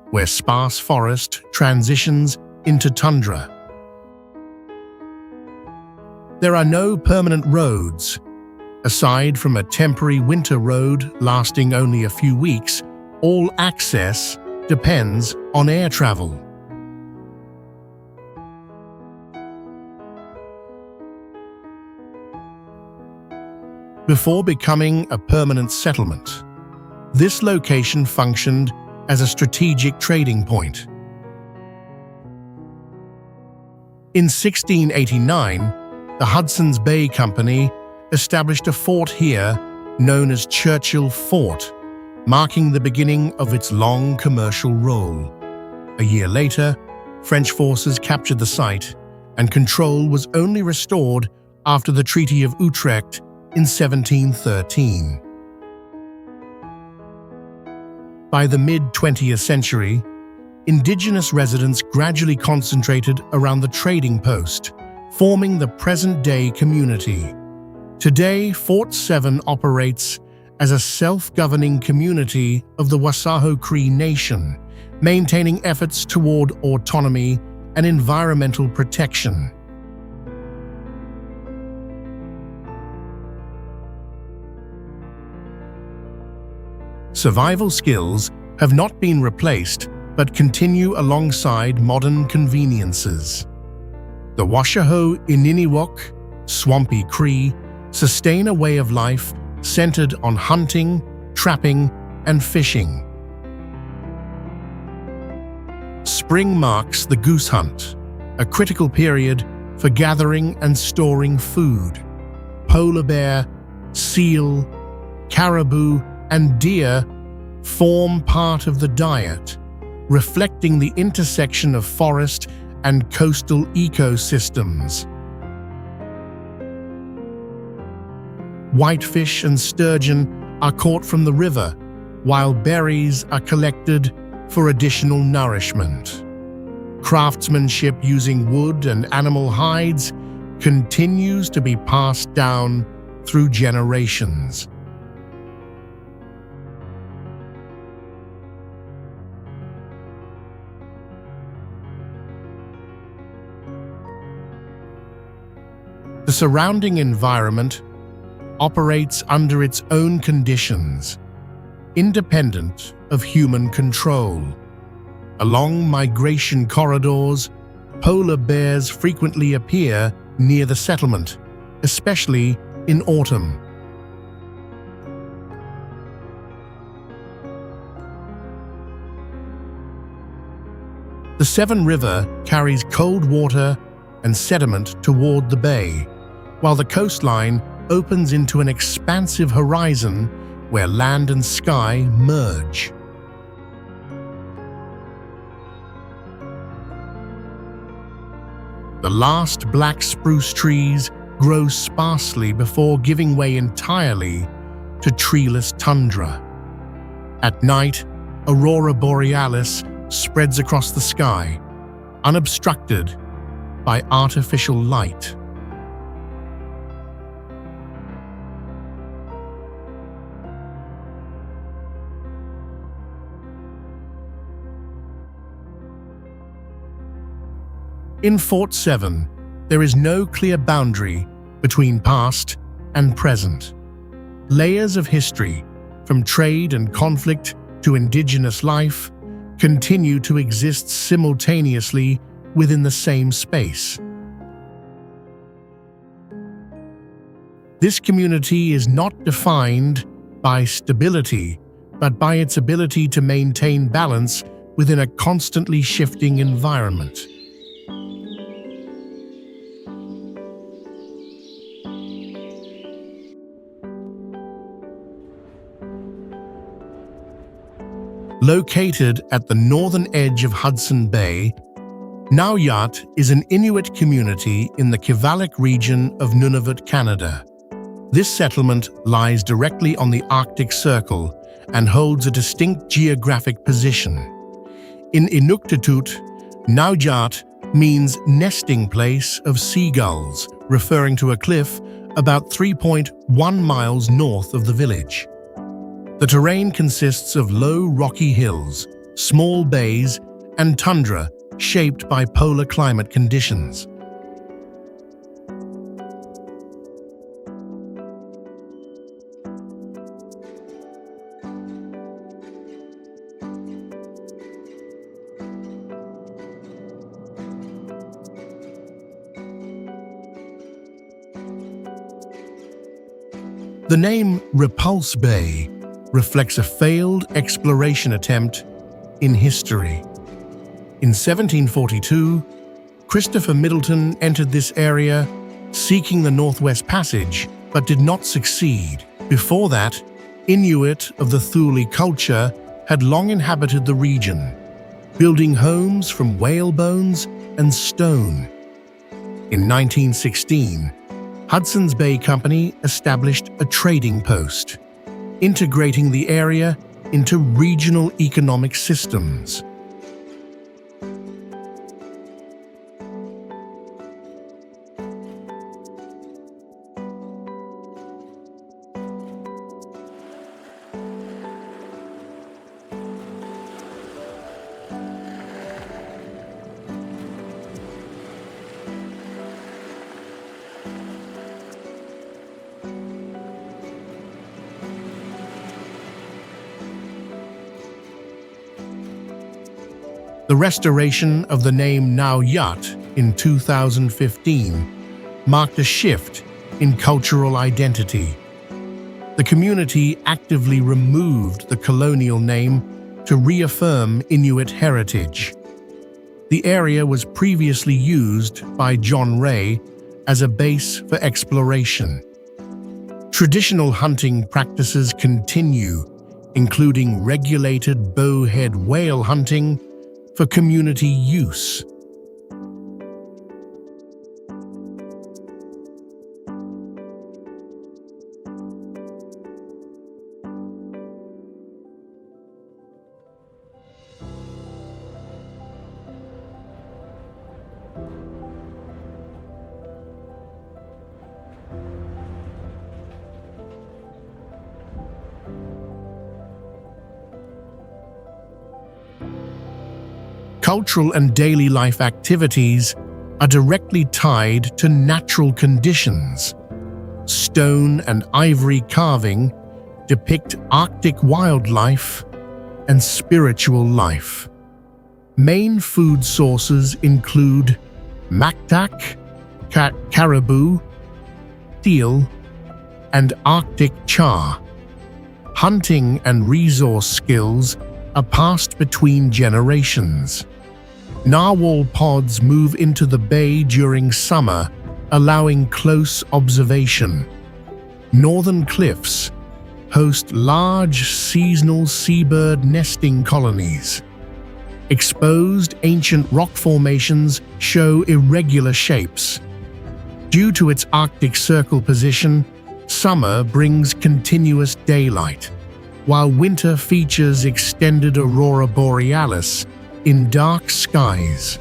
where sparse forest transitions into tundra. There are no permanent roads. Aside from a temporary winter road lasting only a few weeks, all access depends on air travel. Before becoming a permanent settlement, this location functioned as a strategic trading point. In 1689, the Hudson's Bay Company established a fort here known as Churchill Fort, marking the beginning of its long commercial role. A year later, French forces captured the site, and control was only restored after the Treaty of Utrecht in 1713. By the mid-20th century, Indigenous residents gradually concentrated around the trading post, forming the present-day community. Today, Fort Severn operates as a self-governing community of the Wasahao Cree Nation, maintaining efforts toward autonomy and environmental protection. Survival skills have not been replaced, but continue alongside modern conveniences. The Wasahao Inuit, Swampy Cree, sustain a way of life centered on hunting, trapping, and fishing. Spring marks the goose hunt, a critical period for gathering and storing food. Polar bear, seal, caribou, and deer form part of the diet, reflecting the intersection of forest and coastal ecosystems. Whitefish and sturgeon are caught from the river, while berries are collected for additional nourishment. Craftsmanship using wood and animal hides continues to be passed down through generations. The surrounding environment operates under its own conditions, independent of human control. Along migration corridors, polar bears frequently appear near the settlement, especially in autumn. The Severn River carries cold water and sediment toward the bay, while the coastline opens into an expansive horizon where land and sky merge. The last black spruce trees grow sparsely before giving way entirely to treeless tundra. At night, aurora borealis spreads across the sky, unobstructed by artificial light. In Fort Severn, there is no clear boundary between past and present. Layers of history, from trade and conflict to indigenous life, continue to exist simultaneously within the same space. This community is not defined by stability, but by its ability to maintain balance within a constantly shifting environment. Located at the northern edge of Hudson Bay, Naujaat is an Inuit community in the Kivalliq region of Nunavut, Canada. This settlement lies directly on the Arctic Circle and holds a distinct geographic position. In Inuktitut, Naujaat means nesting place of seagulls, referring to a cliff about 3.1 miles north of the village. The terrain consists of low rocky hills, small bays, and tundra shaped by polar climate conditions. The name Repulse Bay reflects a failed exploration attempt in history. In 1742, Christopher Middleton entered this area seeking the Northwest Passage, but did not succeed. Before that, Inuit of the Thule culture had long inhabited the region, building homes from whale bones and stone. In 1916, Hudson's Bay Company established a trading post, integrating the area into regional economic systems. The restoration of the name Naujaat in 2015 marked a shift in cultural identity. The community actively removed the colonial name to reaffirm Inuit heritage. The area was previously used by John Ray as a base for exploration. Traditional hunting practices continue, including regulated bowhead whale hunting for community use. Cultural and daily life activities are directly tied to natural conditions. Stone and ivory carving depict Arctic wildlife and spiritual life. Main food sources include maktak, caribou, seal, and Arctic char. Hunting and resource skills are passed between generations. Narwhal pods move into the bay during summer, allowing close observation. Northern cliffs host large seasonal seabird nesting colonies. Exposed ancient rock formations show irregular shapes. Due to its Arctic Circle position, summer brings continuous daylight, while winter features extended aurora borealis in dark skies.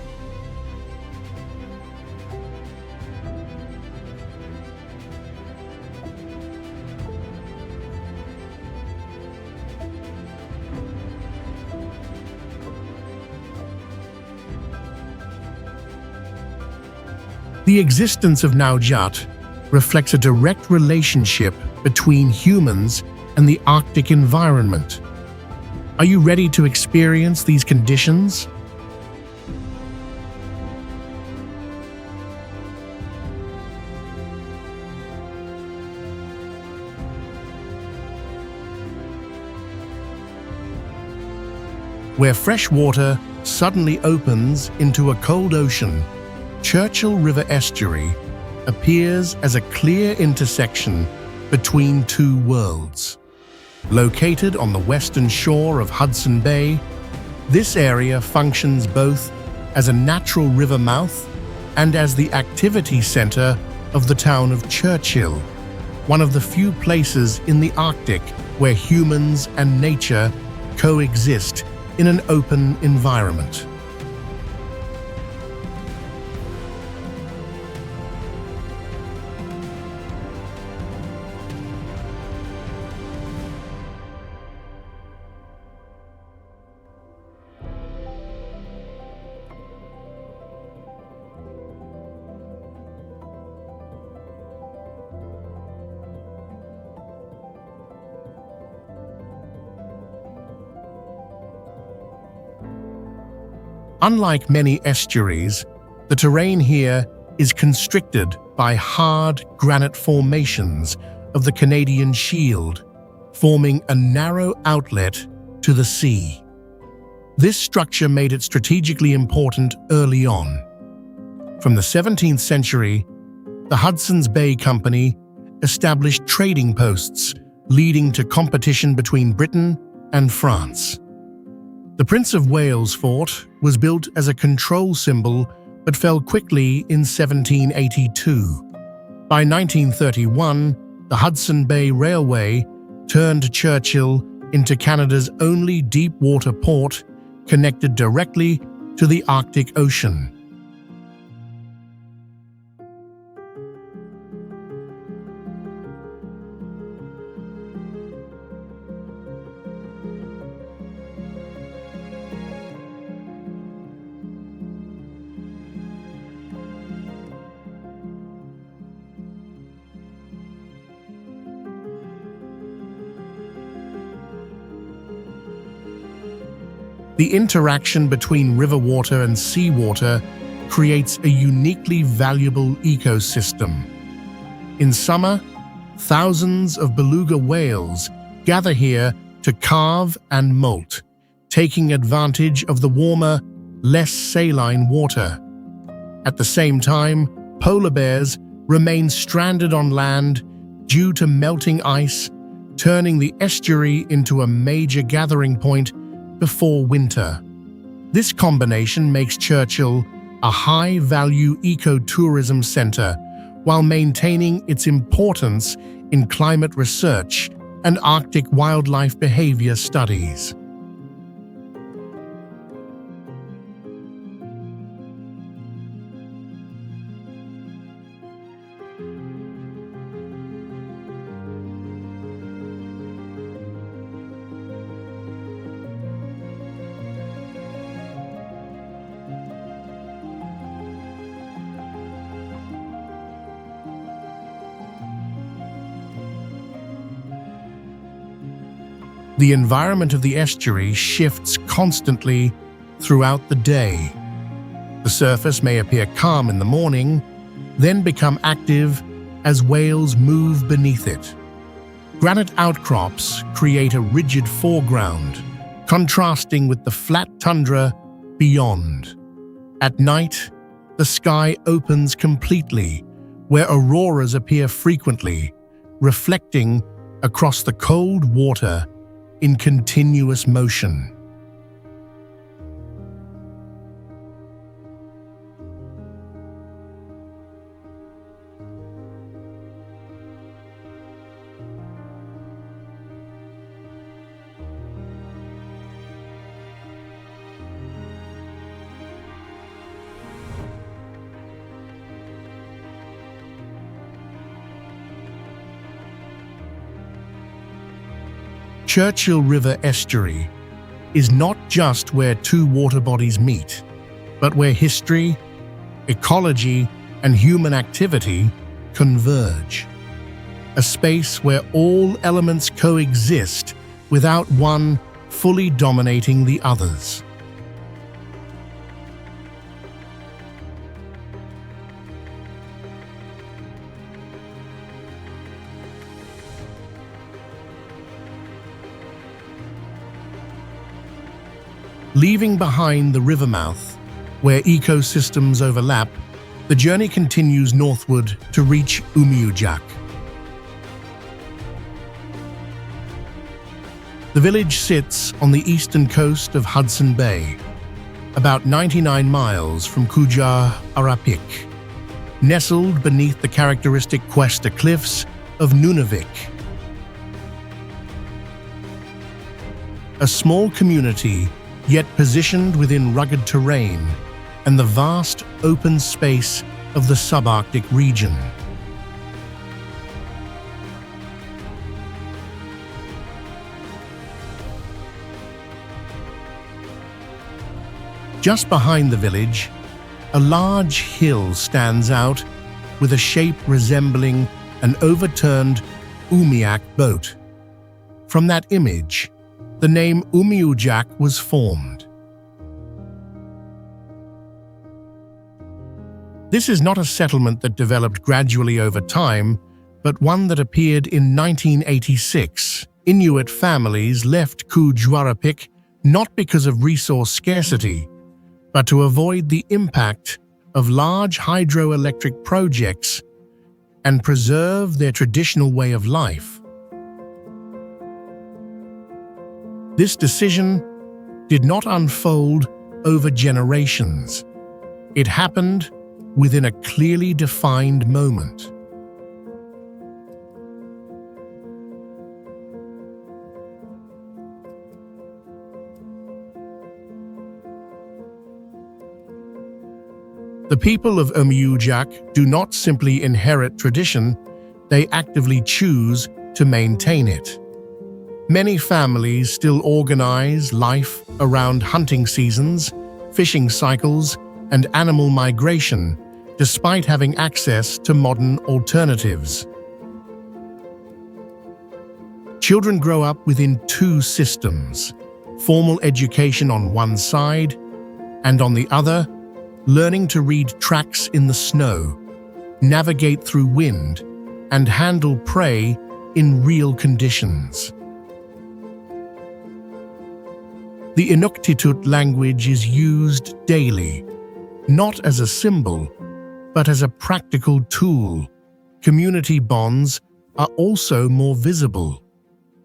The existence of Naujaat reflects a direct relationship between humans and the Arctic environment. Are you ready to experience these conditions? Where fresh water suddenly opens into a cold ocean, Churchill River estuary appears as a clear intersection between two worlds. Located on the western shore of Hudson Bay, this area functions both as a natural river mouth and as the activity center of the town of Churchill, one of the few places in the Arctic where humans and nature coexist in an open environment. Unlike many estuaries, the terrain here is constricted by hard granite formations of the Canadian Shield, forming a narrow outlet to the sea. This structure made it strategically important early on. From the 17th century, the Hudson's Bay Company established trading posts, leading to competition between Britain and France. The Prince of Wales Fort was built as a control symbol but fell quickly in 1782. By 1931, the Hudson Bay Railway turned Churchill into Canada's only deep-water port connected directly to the Arctic Ocean. The interaction between river water and seawater creates a uniquely valuable ecosystem. In summer, thousands of beluga whales gather here to calve and molt, taking advantage of the warmer, less saline water. At the same time, polar bears remain stranded on land due to melting ice, turning the estuary into a major gathering point before winter. This combination makes Churchill a high-value ecotourism center while maintaining its importance in climate research and Arctic wildlife behavior studies. The environment of the estuary shifts constantly throughout the day. The surface may appear calm in the morning, then become active as whales move beneath it. Granite outcrops create a rigid foreground, contrasting with the flat tundra beyond. At night, the sky opens completely, where auroras appear frequently, reflecting across the cold water in continuous motion. Churchill River estuary is not just where two water bodies meet, but where history, ecology, and human activity converge. A space where all elements coexist without one fully dominating the others. Leaving behind the river mouth, where ecosystems overlap, the journey continues northward to reach Umiujak. The village sits on the eastern coast of Hudson Bay, about 99 miles from Kuujjuarapik, nestled beneath the characteristic Cuesta cliffs of Nunavik. A small community, yet positioned within rugged terrain and the vast open space of the subarctic region. Just behind the village, a large hill stands out with a shape resembling an overturned Umiujak boat. From that image, the name Umiujak was formed. This is not a settlement that developed gradually over time, but one that appeared in 1986. Inuit families left Kuujjuarapik not because of resource scarcity, but to avoid the impact of large hydroelectric projects and preserve their traditional way of life. This decision did not unfold over generations. It happened within a clearly defined moment. The people of Umiujak do not simply inherit tradition, they actively choose to maintain it. Many families still organize life around hunting seasons, fishing cycles, and animal migration, despite having access to modern alternatives. Children grow up within two systems: formal education on one side, and on the other, learning to read tracks in the snow, navigate through wind, and handle prey in real conditions. The Inuktitut language is used daily, not as a symbol, but as a practical tool. Community bonds are also more visible.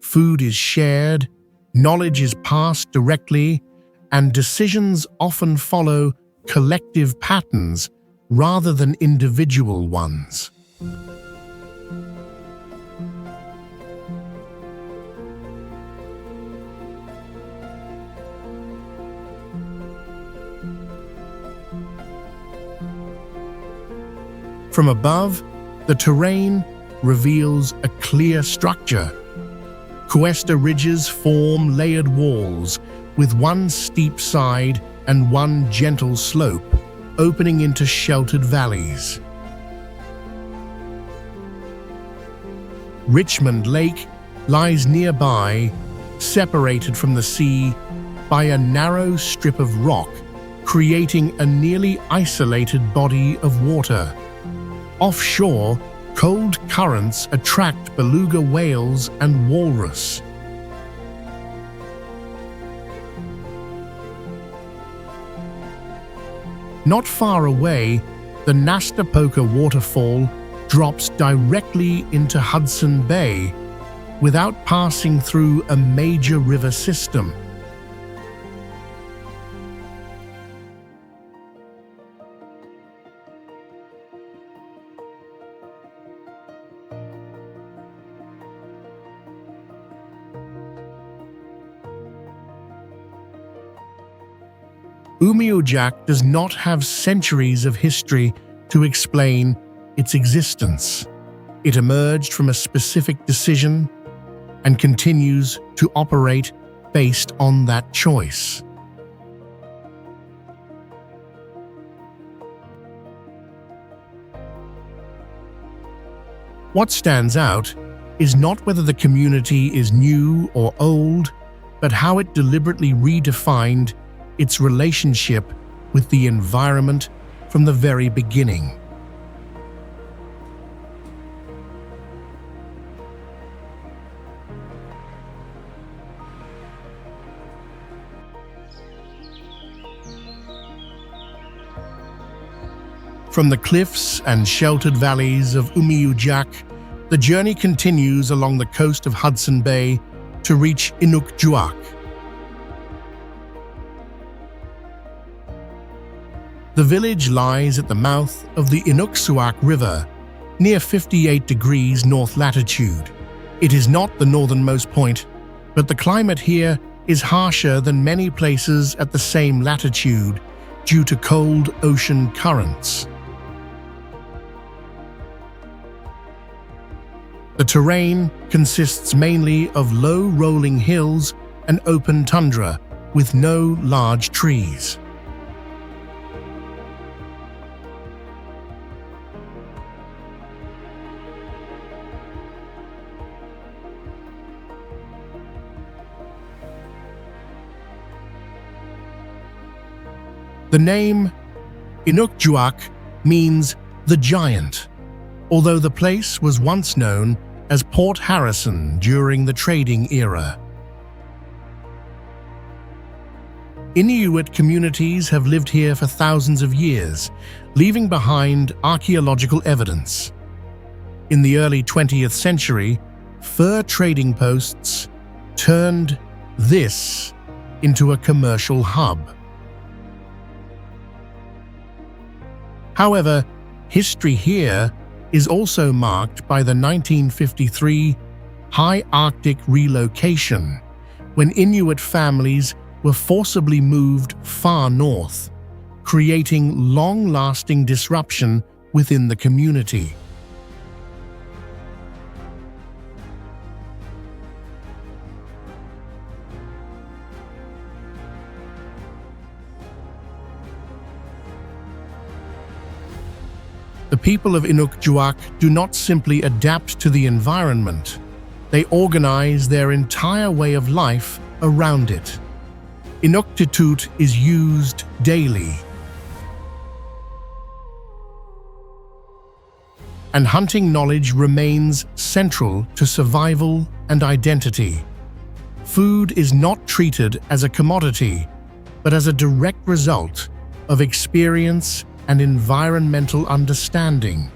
Food is shared, knowledge is passed directly, and decisions often follow collective patterns rather than individual ones. From above, the terrain reveals a clear structure. Cuesta ridges form layered walls with one steep side and one gentle slope, opening into sheltered valleys. Richmond Lake lies nearby, separated from the sea by a narrow strip of rock, creating a nearly isolated body of water. Offshore, cold currents attract beluga whales and walrus. Not far away, the Nastapoka waterfall drops directly into Hudson Bay without passing through a major river system. Umiujak does not have centuries of history to explain its existence. It emerged from a specific decision, and continues to operate based on that choice. What stands out is not whether the community is new or old, but how it deliberately redefined its relationship with the environment from the very beginning. From the cliffs and sheltered valleys of Umiujak, the journey continues along the coast of Hudson Bay to reach Inuujak. The village lies at the mouth of the Inuujak River, near 58 degrees north latitude. It is not the northernmost point, but the climate here is harsher than many places at the same latitude due to cold ocean currents. The terrain consists mainly of low rolling hills and open tundra with no large trees. The name Inuujak means the giant, although the place was once known as Port Harrison during the trading era. Inuit communities have lived here for thousands of years, leaving behind archaeological evidence. In the early 20th century, fur trading posts turned this into a commercial hub. However, history here is also marked by the 1953 High Arctic relocation, when Inuit families were forcibly moved far north, creating long-lasting disruption within the community. The people of Inuujak do not simply adapt to the environment, they organize their entire way of life around it. Inuktitut is used daily, and hunting knowledge remains central to survival and identity. Food is not treated as a commodity, but as a direct result of experience and environmental understanding.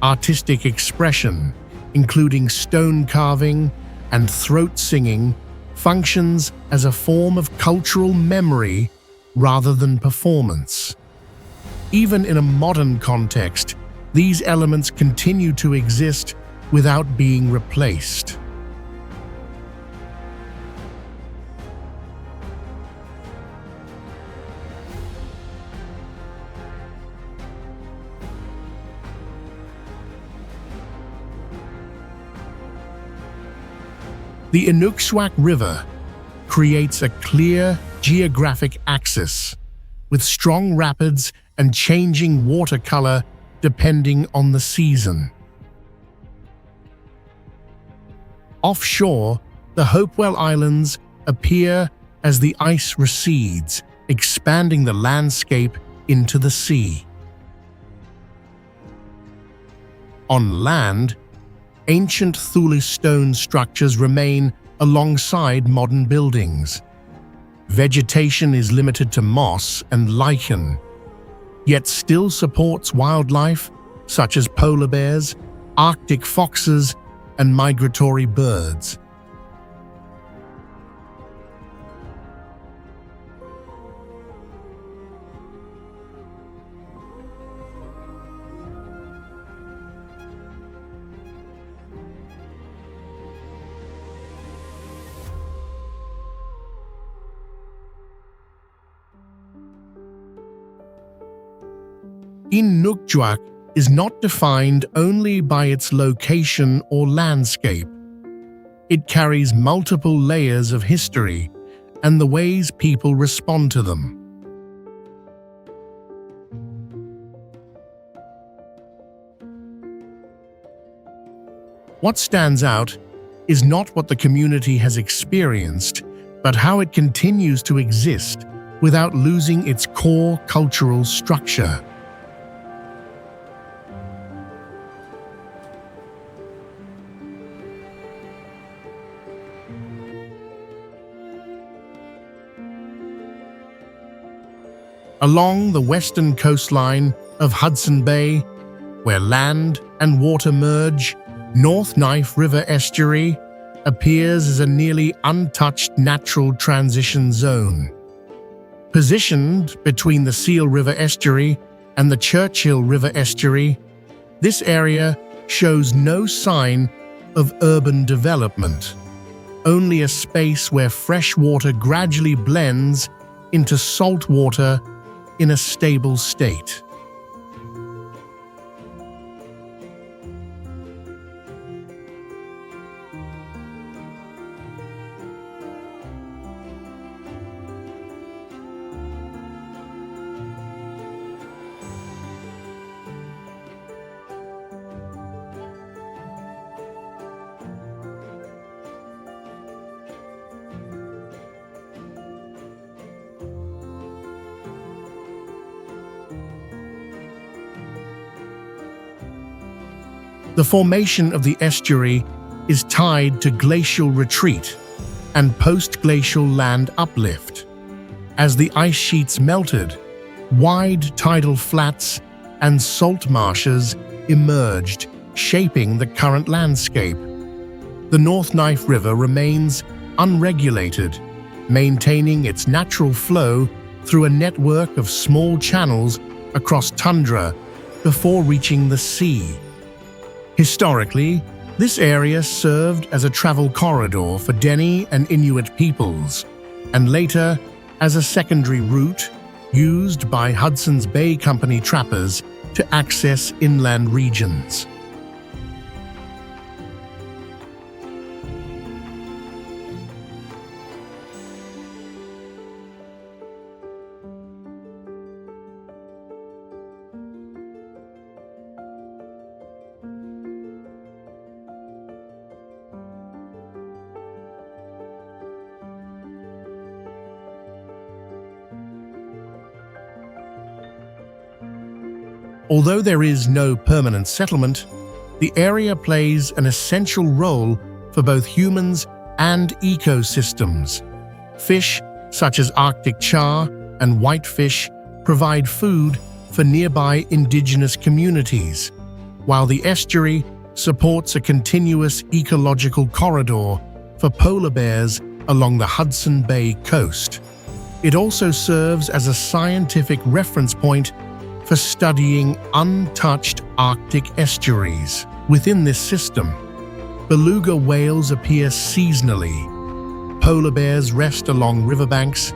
Artistic expression, including stone carving and throat singing, functions as a form of cultural memory rather than performance. Even in a modern context, these elements continue to exist without being replaced. The Inuujak River creates a clear geographic axis, with strong rapids and changing water color depending on the season. Offshore, the Hopewell Islands appear as the ice recedes, expanding the landscape into the sea. On land, ancient Thule stone structures remain alongside modern buildings. Vegetation is limited to moss and lichen, yet still supports wildlife such as polar bears, Arctic foxes, and migratory birds. Inuujak is not defined only by its location or landscape. It carries multiple layers of history and the ways people respond to them. What stands out is not what the community has experienced, but how it continues to exist without losing its core cultural structure. Along the western coastline of Hudson Bay, where land and water merge, North Knife River estuary appears as a nearly untouched natural transition zone. Positioned between the Seal River estuary and the Churchill River estuary, this area shows no sign of urban development, only a space where fresh water gradually blends into salt water in a stable state. The formation of the estuary is tied to glacial retreat and post-glacial land uplift. As the ice sheets melted, wide tidal flats and salt marshes emerged, shaping the current landscape. The North Knife River remains unregulated, maintaining its natural flow through a network of small channels across tundra before reaching the sea. Historically, this area served as a travel corridor for Dene and Inuit peoples, and later as a secondary route used by Hudson's Bay Company trappers to access inland regions. Although there is no permanent settlement, the area plays an essential role for both humans and ecosystems. Fish, such as Arctic char and whitefish, provide food for nearby indigenous communities, while the estuary supports a continuous ecological corridor for polar bears along the Hudson Bay coast. It also serves as a scientific reference point for studying untouched Arctic estuaries. Within this system, beluga whales appear seasonally, polar bears rest along riverbanks,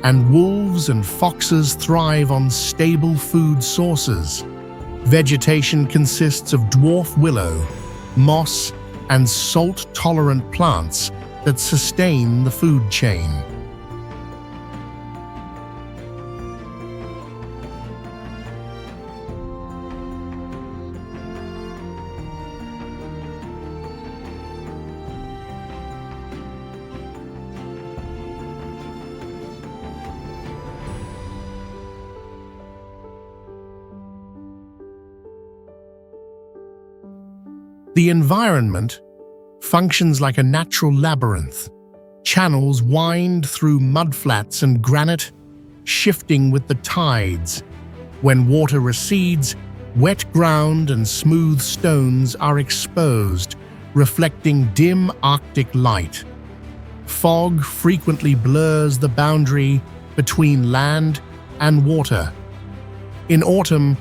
and wolves and foxes thrive on stable food sources. Vegetation consists of dwarf willow, moss, and salt-tolerant plants that sustain the food chain. The environment functions like a natural labyrinth. Channels wind through mudflats and granite, shifting with the tides. When water recedes, wet ground and smooth stones are exposed, reflecting dim Arctic light. Fog frequently blurs the boundary between land and water. In autumn,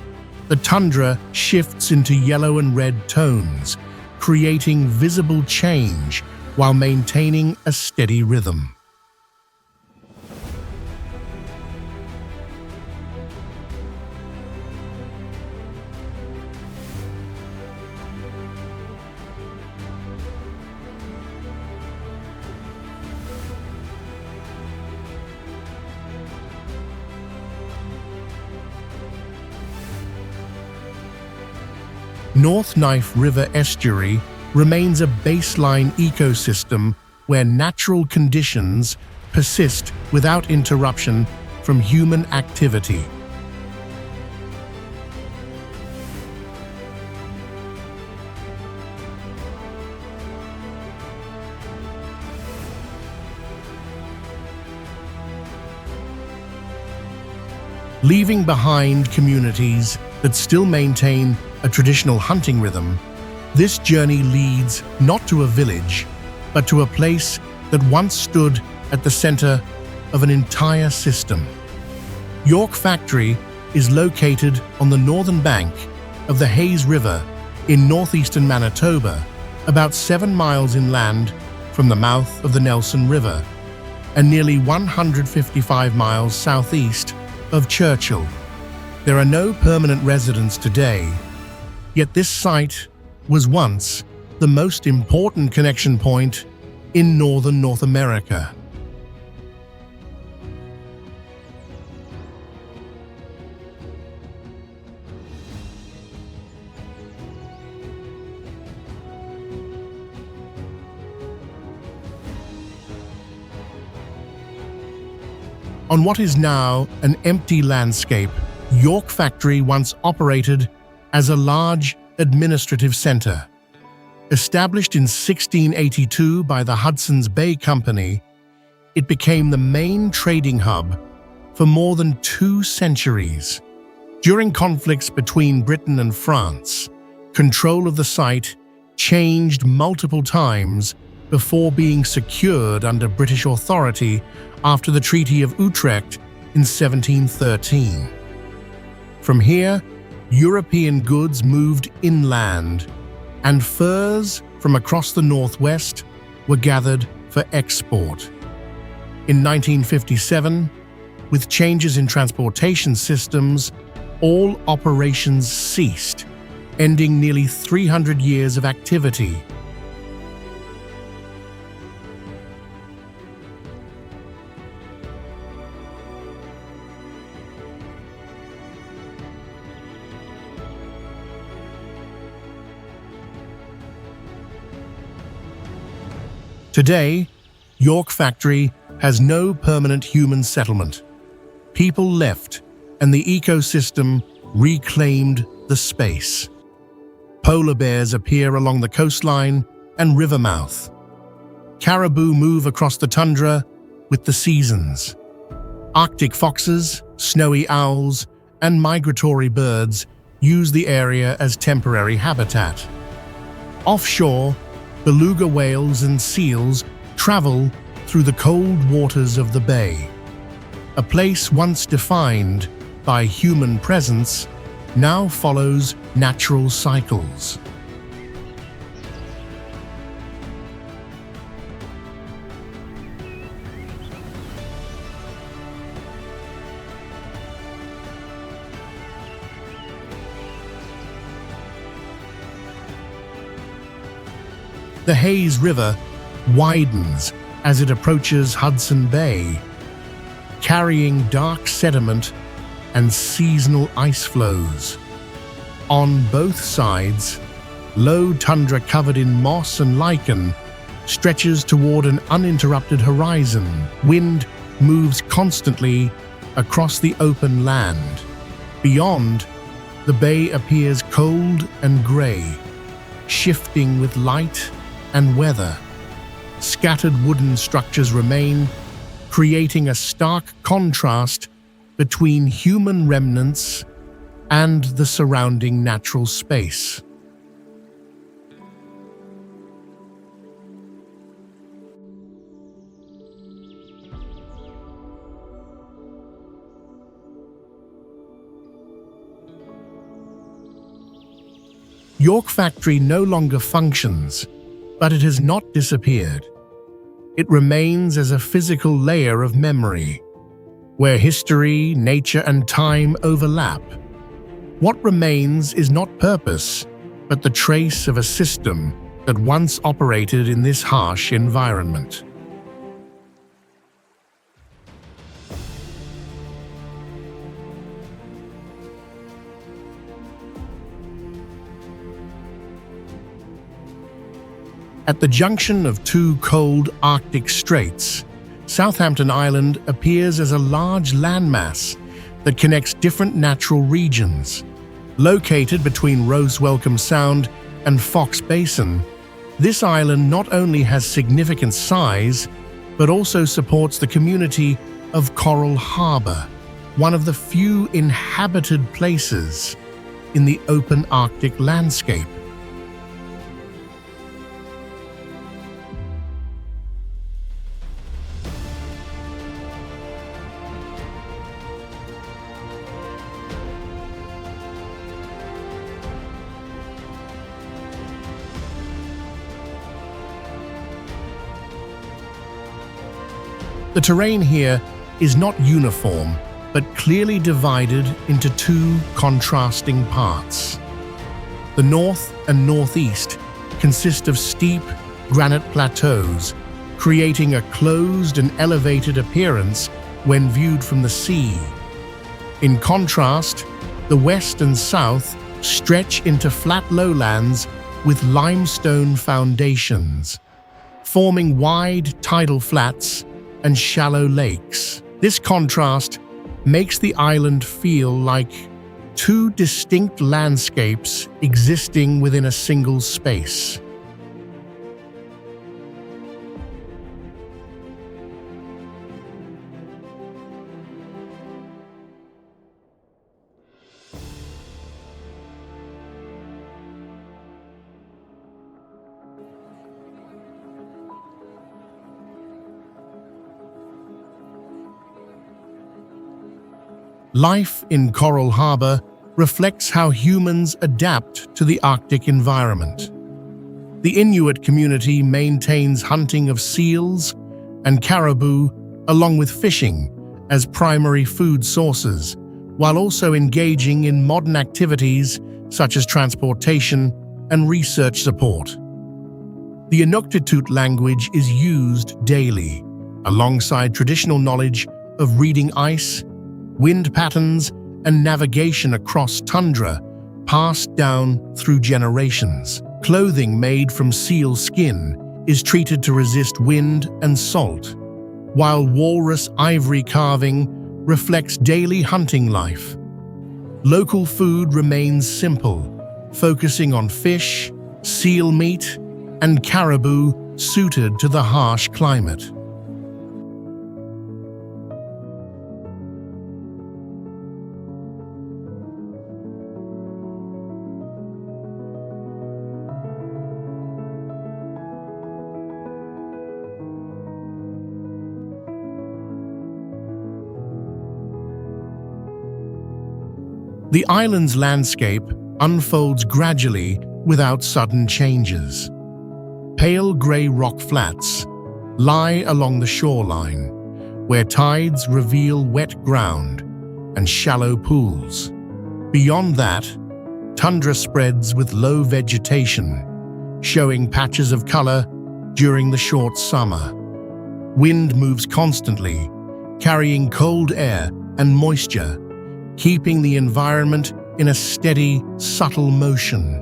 the tundra shifts into yellow and red tones, creating visible change while maintaining a steady rhythm. North Knife River estuary remains a baseline ecosystem where natural conditions persist without interruption from human activity. Leaving behind communities that still maintain a traditional hunting rhythm, this journey leads not to a village, but to a place that once stood at the center of an entire system. York Factory is located on the northern bank of the Hayes River in northeastern Manitoba, about 7 miles inland from the mouth of the Nelson River, and nearly 155 miles southeast of Churchill. There are no permanent residents today, yet this site was once the most important connection point in northern North America. On what is now an empty landscape, York Factory once operated as a large administrative center. Established in 1682 by the Hudson's Bay Company, it became the main trading hub for more than 2 centuries. During conflicts between Britain and France, control of the site changed multiple times before being secured under British authority after the Treaty of Utrecht in 1713. From here, European goods moved inland, and furs from across the northwest were gathered for export. In 1957, with changes in transportation systems, all operations ceased, ending nearly 300 years of activity. Today, York Factory has no permanent human settlement. People left, and the ecosystem reclaimed the space. Polar bears appear along the coastline and river mouth. Caribou move across the tundra with the seasons. Arctic foxes, snowy owls, and migratory birds use the area as temporary habitat. Offshore, beluga whales and seals travel through the cold waters of the bay. A place once defined by human presence now follows natural cycles. The Hayes River widens as it approaches Hudson Bay, carrying dark sediment and seasonal ice flows. On both sides, low tundra covered in moss and lichen stretches toward an uninterrupted horizon. Wind moves constantly across the open land. Beyond, the bay appears cold and gray, shifting with light and weather. Scattered wooden structures remain, creating a stark contrast between human remnants and the surrounding natural space. York Factory no longer functions, but it has not disappeared. It remains as a physical layer of memory, where history, nature, and time overlap. What remains is not purpose, but the trace of a system that once operated in this harsh environment. At the junction of two cold Arctic straits, Southampton Island appears as a large landmass that connects different natural regions. Located between Welcome Sound and Fox Basin, this island not only has significant size, but also supports the community of Coral Harbour, one of the few inhabited places in the open Arctic landscape. The terrain here is not uniform, but clearly divided into two contrasting parts. The north and northeast consist of steep granite plateaus, creating a closed and elevated appearance when viewed from the sea. In contrast, the west and south stretch into flat lowlands with limestone foundations, forming wide tidal flats and shallow lakes. This contrast makes the island feel like two distinct landscapes existing within a single space. Life in Coral Harbour reflects how humans adapt to the Arctic environment. The Inuit community maintains hunting of seals and caribou along with fishing as primary food sources, while also engaging in modern activities such as transportation and research support. The Inuktitut language is used daily, alongside traditional knowledge of reading ice, wind patterns, and navigation across tundra passed down through generations. Clothing made from seal skin is treated to resist wind and salt, while walrus ivory carving reflects daily hunting life. Local food remains simple, focusing on fish, seal meat, and caribou suited to the harsh climate. The island's landscape unfolds gradually without sudden changes. Pale grey rock flats lie along the shoreline, where tides reveal wet ground and shallow pools. Beyond that, tundra spreads with low vegetation, showing patches of colour during the short summer. Wind moves constantly, carrying cold air and moisture, keeping the environment in a steady, subtle motion.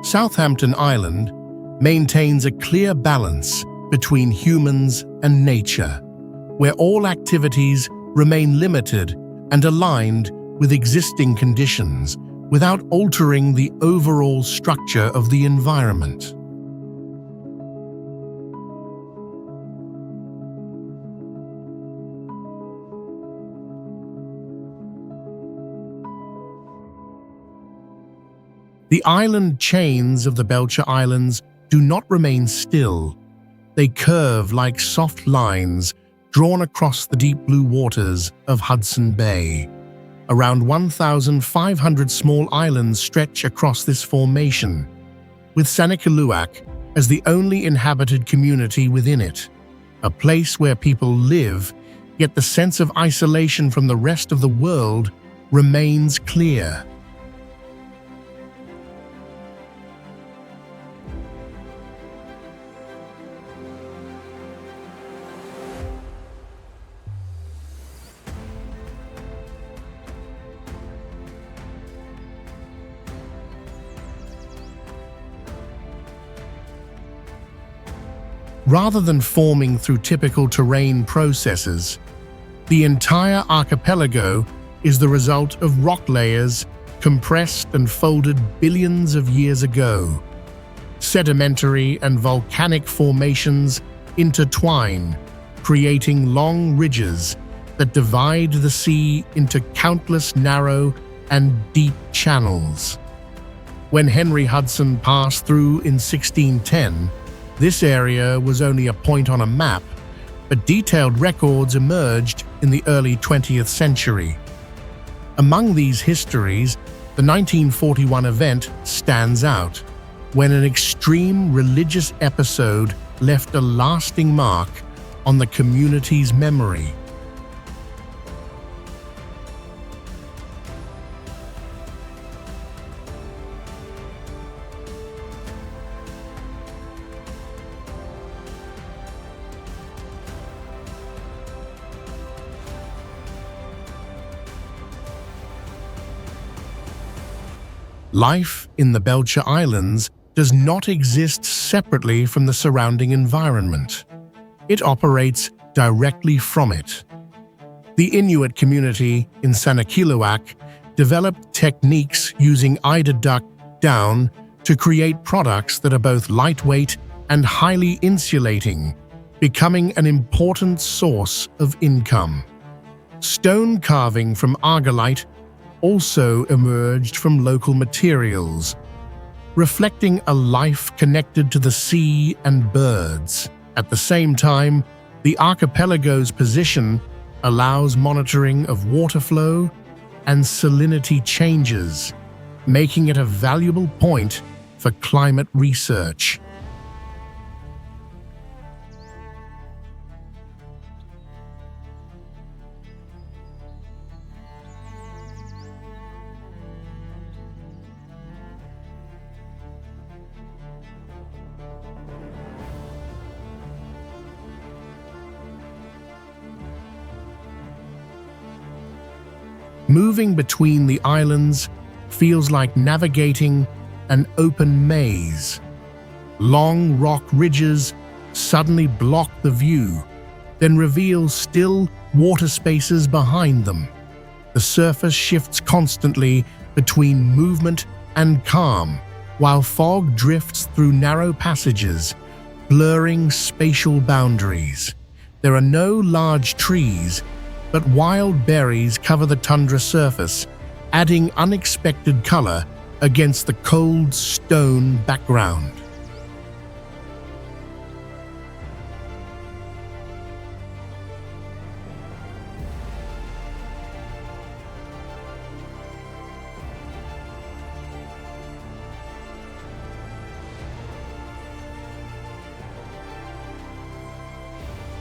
Southampton Island maintains a clear balance between humans and nature, where all activities remain limited and aligned with existing conditions without altering the overall structure of the environment. The island chains of the Belcher Islands do not remain still. They curve like soft lines drawn across the deep blue waters of Hudson Bay. Around 1,500 small islands stretch across this formation, with Akulivik as the only inhabited community within it, a place where people live, yet the sense of isolation from the rest of the world remains clear. Rather than forming through typical terrain processes, the entire archipelago is the result of rock layers compressed and folded billions of years ago. Sedimentary and volcanic formations intertwine, creating long ridges that divide the sea into countless narrow and deep channels. When Henry Hudson passed through in 1610, this area was only a point on a map, but detailed records emerged in the early 20th century. Among these histories, the 1941 event stands out, when an extreme religious episode left a lasting mark on the community's memory. Life in the Belcher Islands does not exist separately from the surrounding environment. It operates directly from it. The Inuit community in Akulivik developed techniques using eider duck down to create products that are both lightweight and highly insulating, becoming an important source of income. Stone carving from argillite also emerged from local materials, reflecting a life connected to the sea and birds. At the same time, the archipelago's position allows monitoring of water flow and salinity changes, making it a valuable point for climate research. Moving between the islands feels like navigating an open maze. Long rock ridges suddenly block the view, then reveal still water spaces behind them. The surface shifts constantly between movement and calm, while fog drifts through narrow passages, blurring spatial boundaries. There are no large trees, but wild berries cover the tundra surface, adding unexpected color against the cold stone background.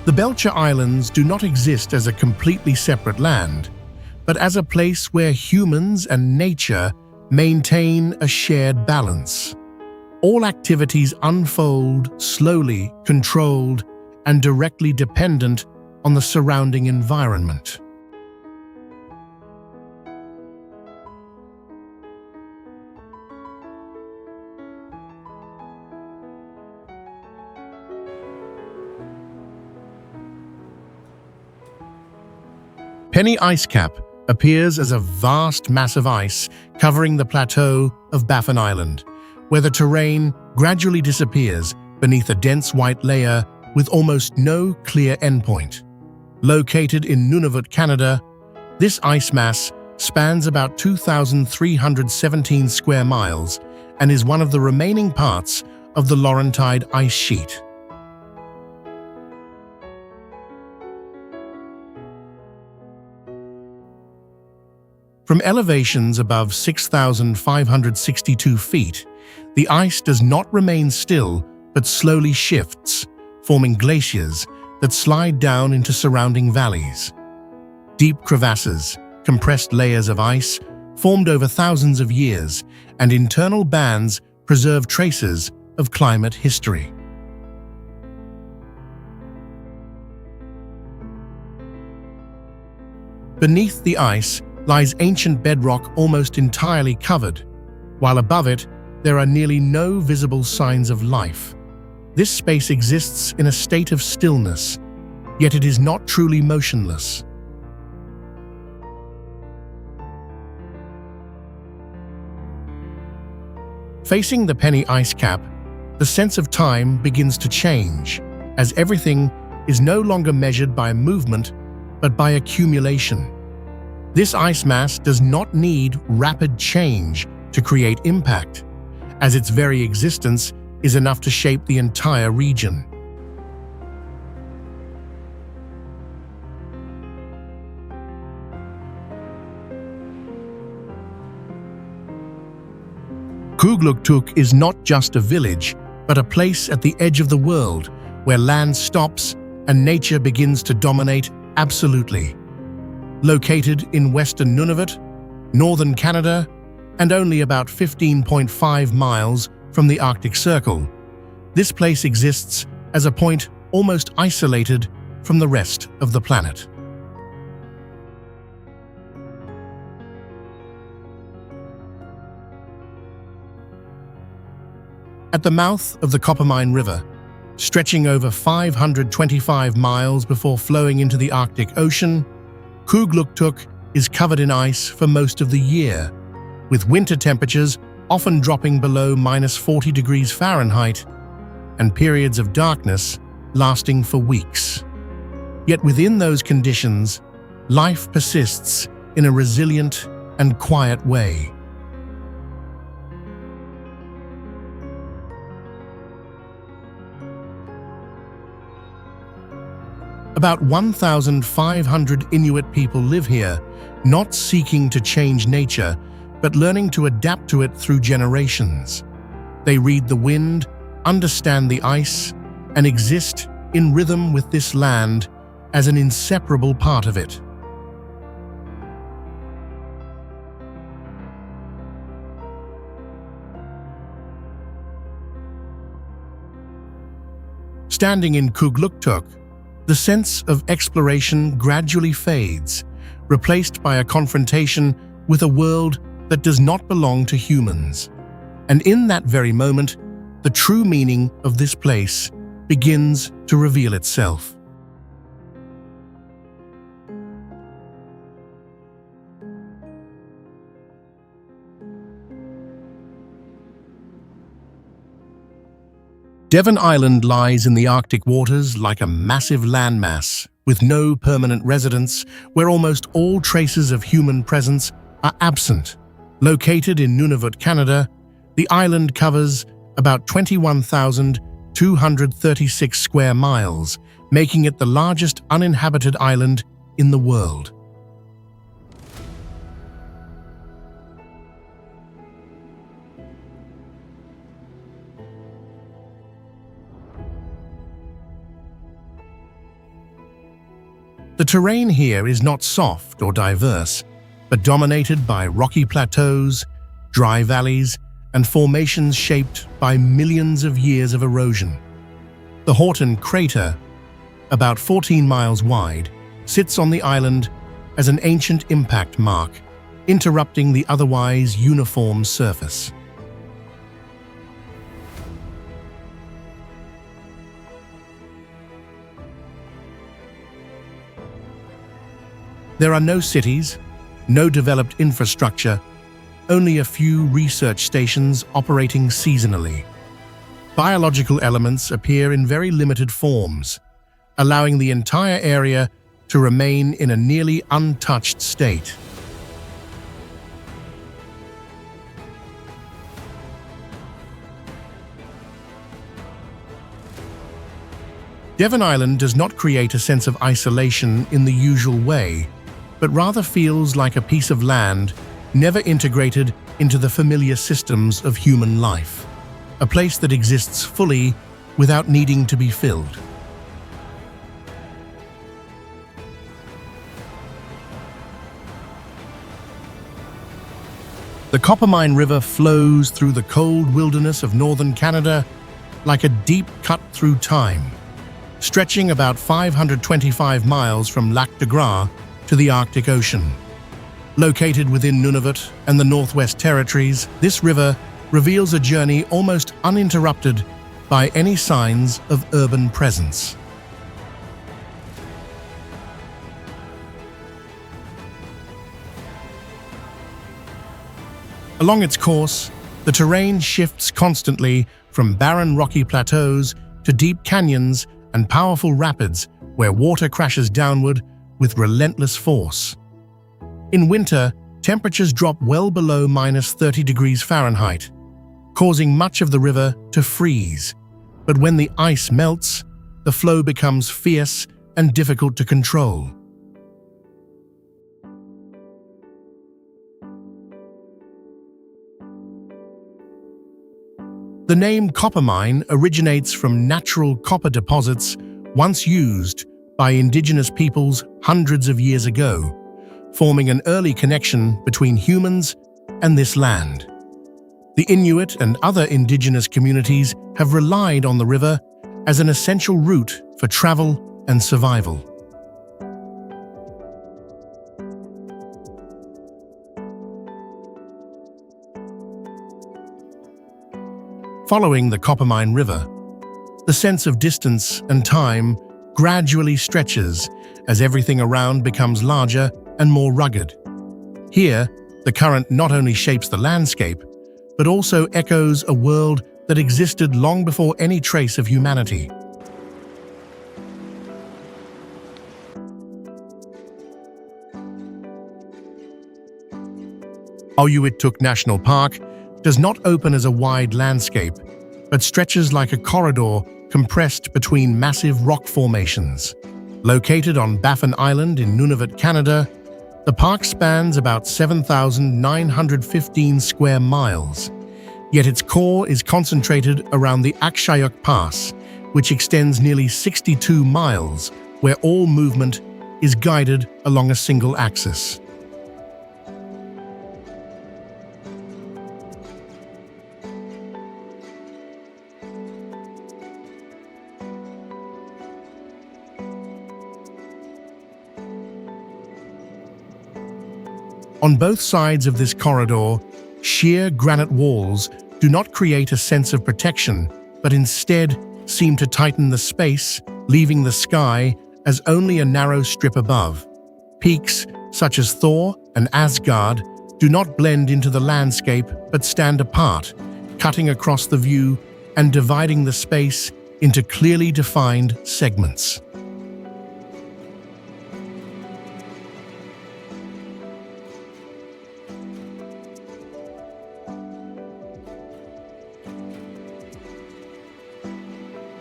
The Belcher Islands do not exist as a completely separate land, but as a place where humans and nature maintain a shared balance. All activities unfold slowly, controlled, and directly dependent on the surrounding environment. Penny Ice Cap appears as a vast mass of ice covering the plateau of Baffin Island, where the terrain gradually disappears beneath a dense white layer with almost no clear endpoint. Located in Nunavut, Canada, this ice mass spans about 2,317 square miles and is one of the remaining parts of the Laurentide ice sheet. From elevations above 6,562 feet, the ice does not remain still but slowly shifts, forming glaciers that slide down into surrounding valleys. Deep crevasses, compressed layers of ice, formed over thousands of years, and internal bands preserve traces of climate history. Beneath the ice lies ancient bedrock almost entirely covered, while above it there are nearly no visible signs of life. This space exists in a state of stillness, yet it is not truly motionless. Facing the penny ice cap, the sense of time begins to change, as everything is no longer measured by movement, but by accumulation. This ice mass does not need rapid change to create impact, as its very existence is enough to shape the entire region. Kuujjuarapik is not just a village, but a place at the edge of the world where land stops and nature begins to dominate absolutely. Located in western Nunavut, northern Canada, and only about 15.5 miles from the Arctic Circle, this place exists as a point almost isolated from the rest of the planet. At the mouth of the Coppermine River, stretching over 525 miles before flowing into the Arctic Ocean, Kuujjuarapik is covered in ice for most of the year, with winter temperatures often dropping below -40 degrees Fahrenheit and periods of darkness lasting for weeks. Yet within those conditions, life persists in a resilient and quiet way. About 1,500 Inuit people live here, not seeking to change nature, but learning to adapt to it through generations. They read the wind, understand the ice, and exist in rhythm with this land as an inseparable part of it. Standing in Kuujjuarapik, the sense of exploration gradually fades, replaced by a confrontation with a world that does not belong to humans. And in that very moment, the true meaning of this place begins to reveal itself. Devon Island lies in the Arctic waters like a massive landmass, with no permanent residents, where almost all traces of human presence are absent. Located in Nunavut, Canada, the island covers about 21,236 square miles, making it the largest uninhabited island in the world. The terrain here is not soft or diverse, but dominated by rocky plateaus, dry valleys, and formations shaped by millions of years of erosion. The Horton crater, about 14 miles wide, sits on the island as an ancient impact mark, interrupting the otherwise uniform surface. There are no cities, no developed infrastructure, only a few research stations operating seasonally. Biological elements appear in very limited forms, allowing the entire area to remain in a nearly untouched state. Devon Island does not create a sense of isolation in the usual way, but rather feels like a piece of land never integrated into the familiar systems of human life, a place that exists fully without needing to be filled. The Coppermine River flows through the cold wilderness of northern Canada like a deep cut through time, stretching about 525 miles from Lac de Gras to the Arctic Ocean. Located within Nunavut and the Northwest Territories, this river reveals a journey almost uninterrupted by any signs of urban presence. Along its course, the terrain shifts constantly from barren rocky plateaus to deep canyons and powerful rapids where water crashes downward with relentless force. In winter, temperatures drop well below -30 degrees Fahrenheit, causing much of the river to freeze. But when the ice melts, the flow becomes fierce and difficult to control. The name Coppermine originates from natural copper deposits once used by indigenous peoples hundreds of years ago, forming an early connection between humans and this land. The Inuit and other indigenous communities have relied on the river as an essential route for travel and survival. Following the Coppermine River, the sense of distance and time gradually stretches as everything around becomes larger and more rugged. Here, the current not only shapes the landscape, but also echoes a world that existed long before any trace of humanity. Umiujak National Park does not open as a wide landscape, but stretches like a corridor compressed between massive rock formations. Located on Baffin Island in Nunavut, Canada, the park spans about 7,915 square miles, yet its core is concentrated around the Umiujak Pass, which extends nearly 62 miles, where all movement is guided along a single axis. On both sides of this corridor, sheer granite walls do not create a sense of protection, but instead seem to tighten the space, leaving the sky as only a narrow strip above. Peaks such as Thor and Asgard do not blend into the landscape but stand apart, cutting across the view and dividing the space into clearly defined segments.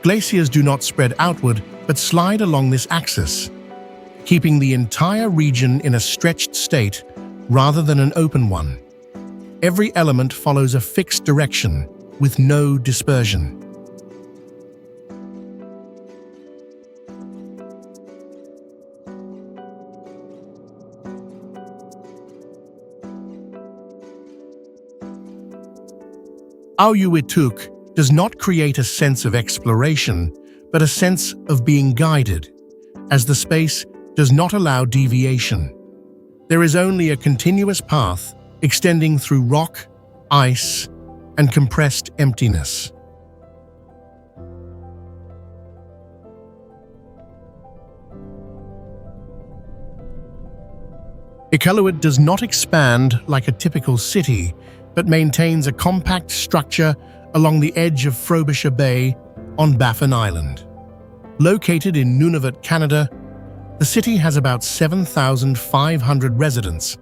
Glaciers do not spread outward, but slide along this axis, keeping the entire region in a stretched state rather than an open one. Every element follows a fixed direction, with no dispersion. Umiujak does not create a sense of exploration, but a sense of being guided, as the space does not allow deviation. There is only a continuous path extending through rock, ice, and compressed emptiness. Iqaluit does not expand like a typical city, but maintains a compact structure along the edge of Frobisher Bay on Baffin Island. Located in Nunavut, Canada, the city has about 7,500 residents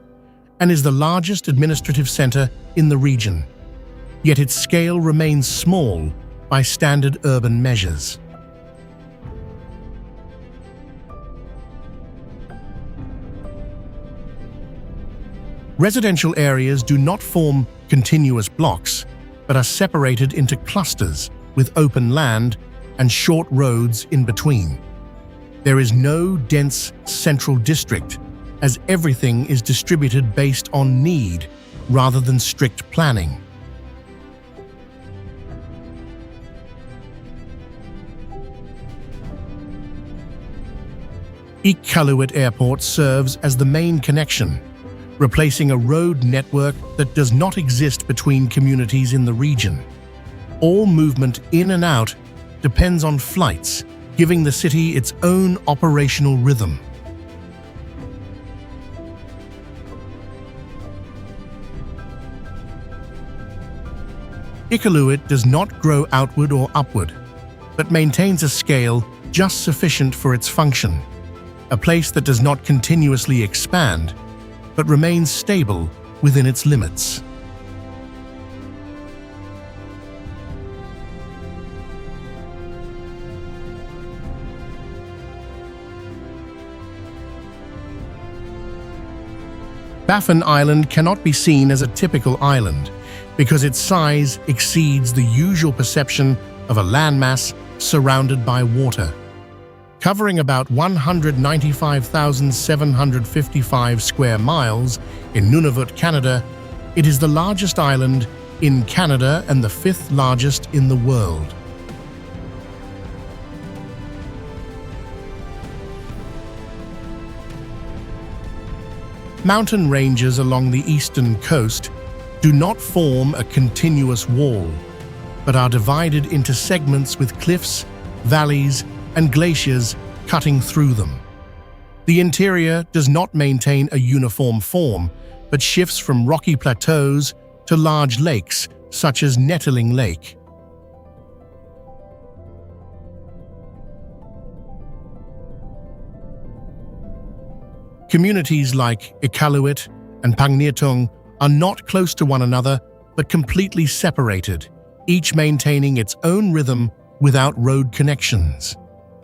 and is the largest administrative center in the region. Yet its scale remains small by standard urban measures. Residential areas do not form continuous blocks, but are separated into clusters with open land and short roads in between. There is no dense central district, as everything is distributed based on need rather than strict planning. Iqaluit Airport serves as the main connection, replacing a road network that does not exist between communities in the region. All movement in and out depends on flights, giving the city its own operational rhythm. Inuit does not grow outward or upward, but maintains a scale just sufficient for its function, a place that does not continuously expand, but remains stable within its limits. Baffin Island cannot be seen as a typical island because its size exceeds the usual perception of a landmass surrounded by water. Covering about 195,755 square miles in Nunavut, Canada, it is the largest island in Canada and the fifth largest in the world. Mountain ranges along the eastern coast do not form a continuous wall, but are divided into segments with cliffs, valleys, and glaciers cutting through them. The interior does not maintain a uniform form, but shifts from rocky plateaus to large lakes, such as Nettling Lake. Communities like Iqaluit and Puvirnituq are not close to one another, but completely separated, each maintaining its own rhythm without road connections.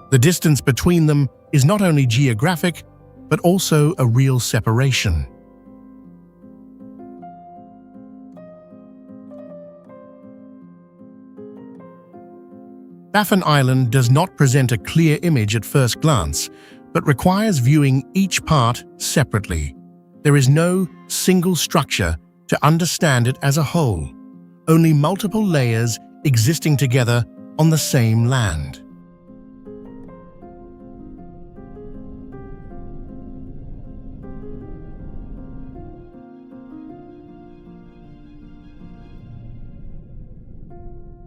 The distance between them is not only geographic, but also a real separation. Baffin Island does not present a clear image at first glance, but requires viewing each part separately. There is no single structure to understand it as a whole, only multiple layers existing together on the same land.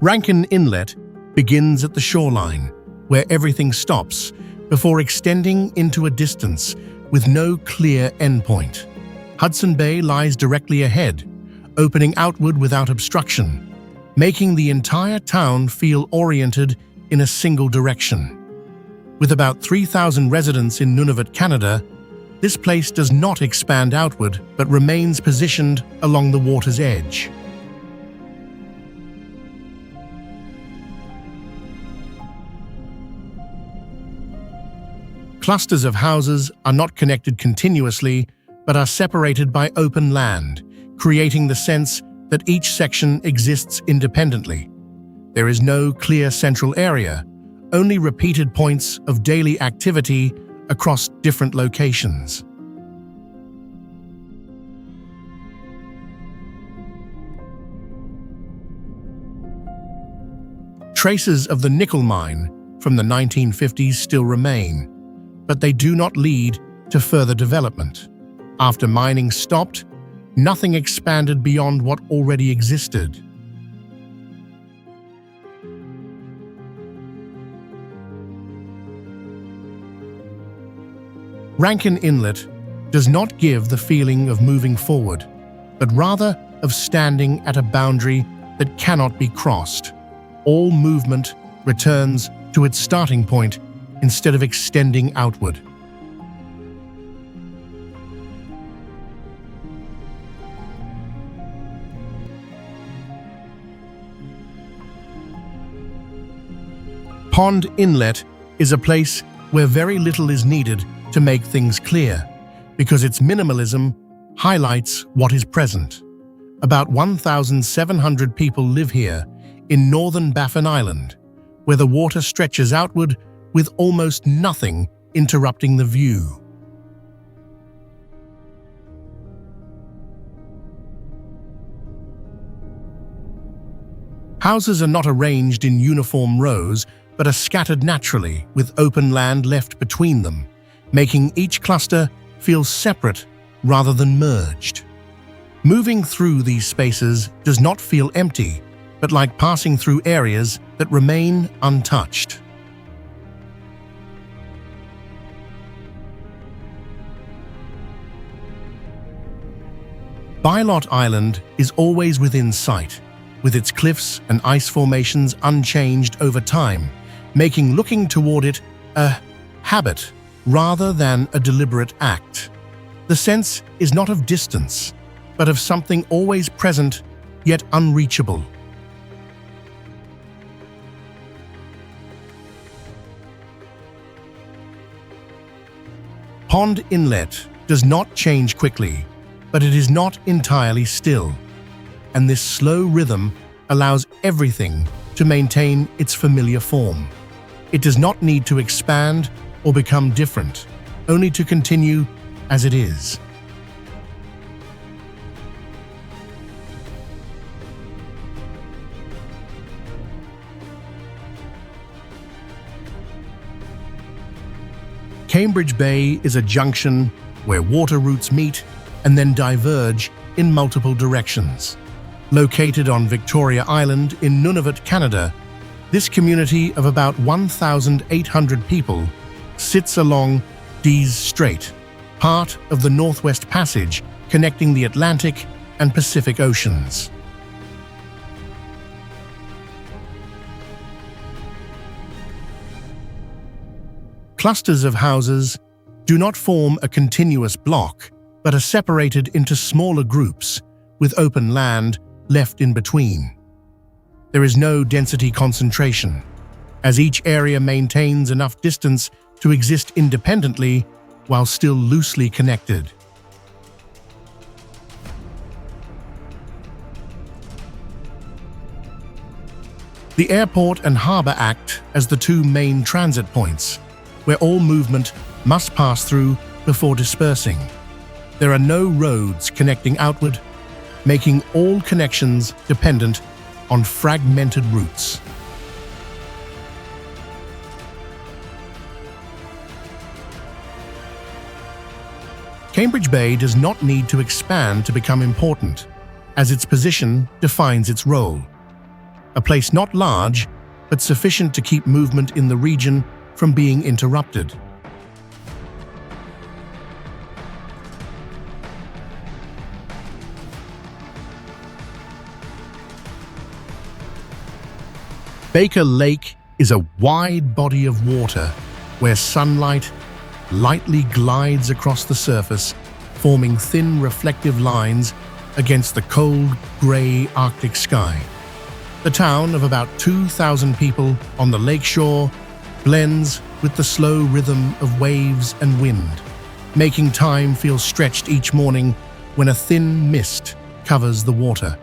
Rankin Inlet begins at the shoreline, where everything stops, before extending into a distance with no clear endpoint. Hudson Bay lies directly ahead, opening outward without obstruction, making the entire town feel oriented in a single direction. With about 3,000 residents in Nunavut, Canada, this place does not expand outward but remains positioned along the water's edge. Clusters of houses are not connected continuously, but are separated by open land, creating the sense that each section exists independently. There is no clear central area, only repeated points of daily activity across different locations. Traces of the nickel mine from the 1950s still remain, but they do not lead to further development. After mining stopped, nothing expanded beyond what already existed. Rankin Inlet does not give the feeling of moving forward, but rather of standing at a boundary that cannot be crossed. All movement returns to its starting point instead of extending outward. Pond Inlet is a place where very little is needed to make things clear, because its minimalism highlights what is present. About 1,700 people live here in northern Baffin Island, where the water stretches outward with almost nothing interrupting the view. Houses are not arranged in uniform rows, but are scattered naturally with open land left between them, making each cluster feel separate rather than merged. Moving through these spaces does not feel empty, but like passing through areas that remain untouched. Bylot Island is always within sight, with its cliffs and ice formations unchanged over time, making looking toward it a habit rather than a deliberate act. The sense is not of distance, but of something always present yet unreachable. Pond Inlet does not change quickly, but it is not entirely still, and this slow rhythm allows everything to maintain its familiar form. It does not need to expand or become different, only to continue as it is. Cambridge Bay is a junction where water routes meet and then diverge in multiple directions. Located on Victoria Island in Nunavut, Canada, this community of about 1,800 people sits along Dease Strait, part of the Northwest Passage connecting the Atlantic and Pacific Oceans. Clusters of houses do not form a continuous block, but are separated into smaller groups, with open land left in between. There is no density concentration, as each area maintains enough distance to exist independently while still loosely connected. The airport and harbour act as the two main transit points, where all movement must pass through before dispersing. There are no roads connecting outward, making all connections dependent on fragmented routes. Cambridge Bay does not need to expand to become important, as its position defines its role. A place not large, but sufficient to keep movement in the region from being interrupted. Baker Lake is a wide body of water where sunlight lightly glides across the surface, forming thin reflective lines against the cold, grey Arctic sky. The town of about 2,000 people on the lakeshore blends with the slow rhythm of waves and wind, making time feel stretched each morning when a thin mist covers the water.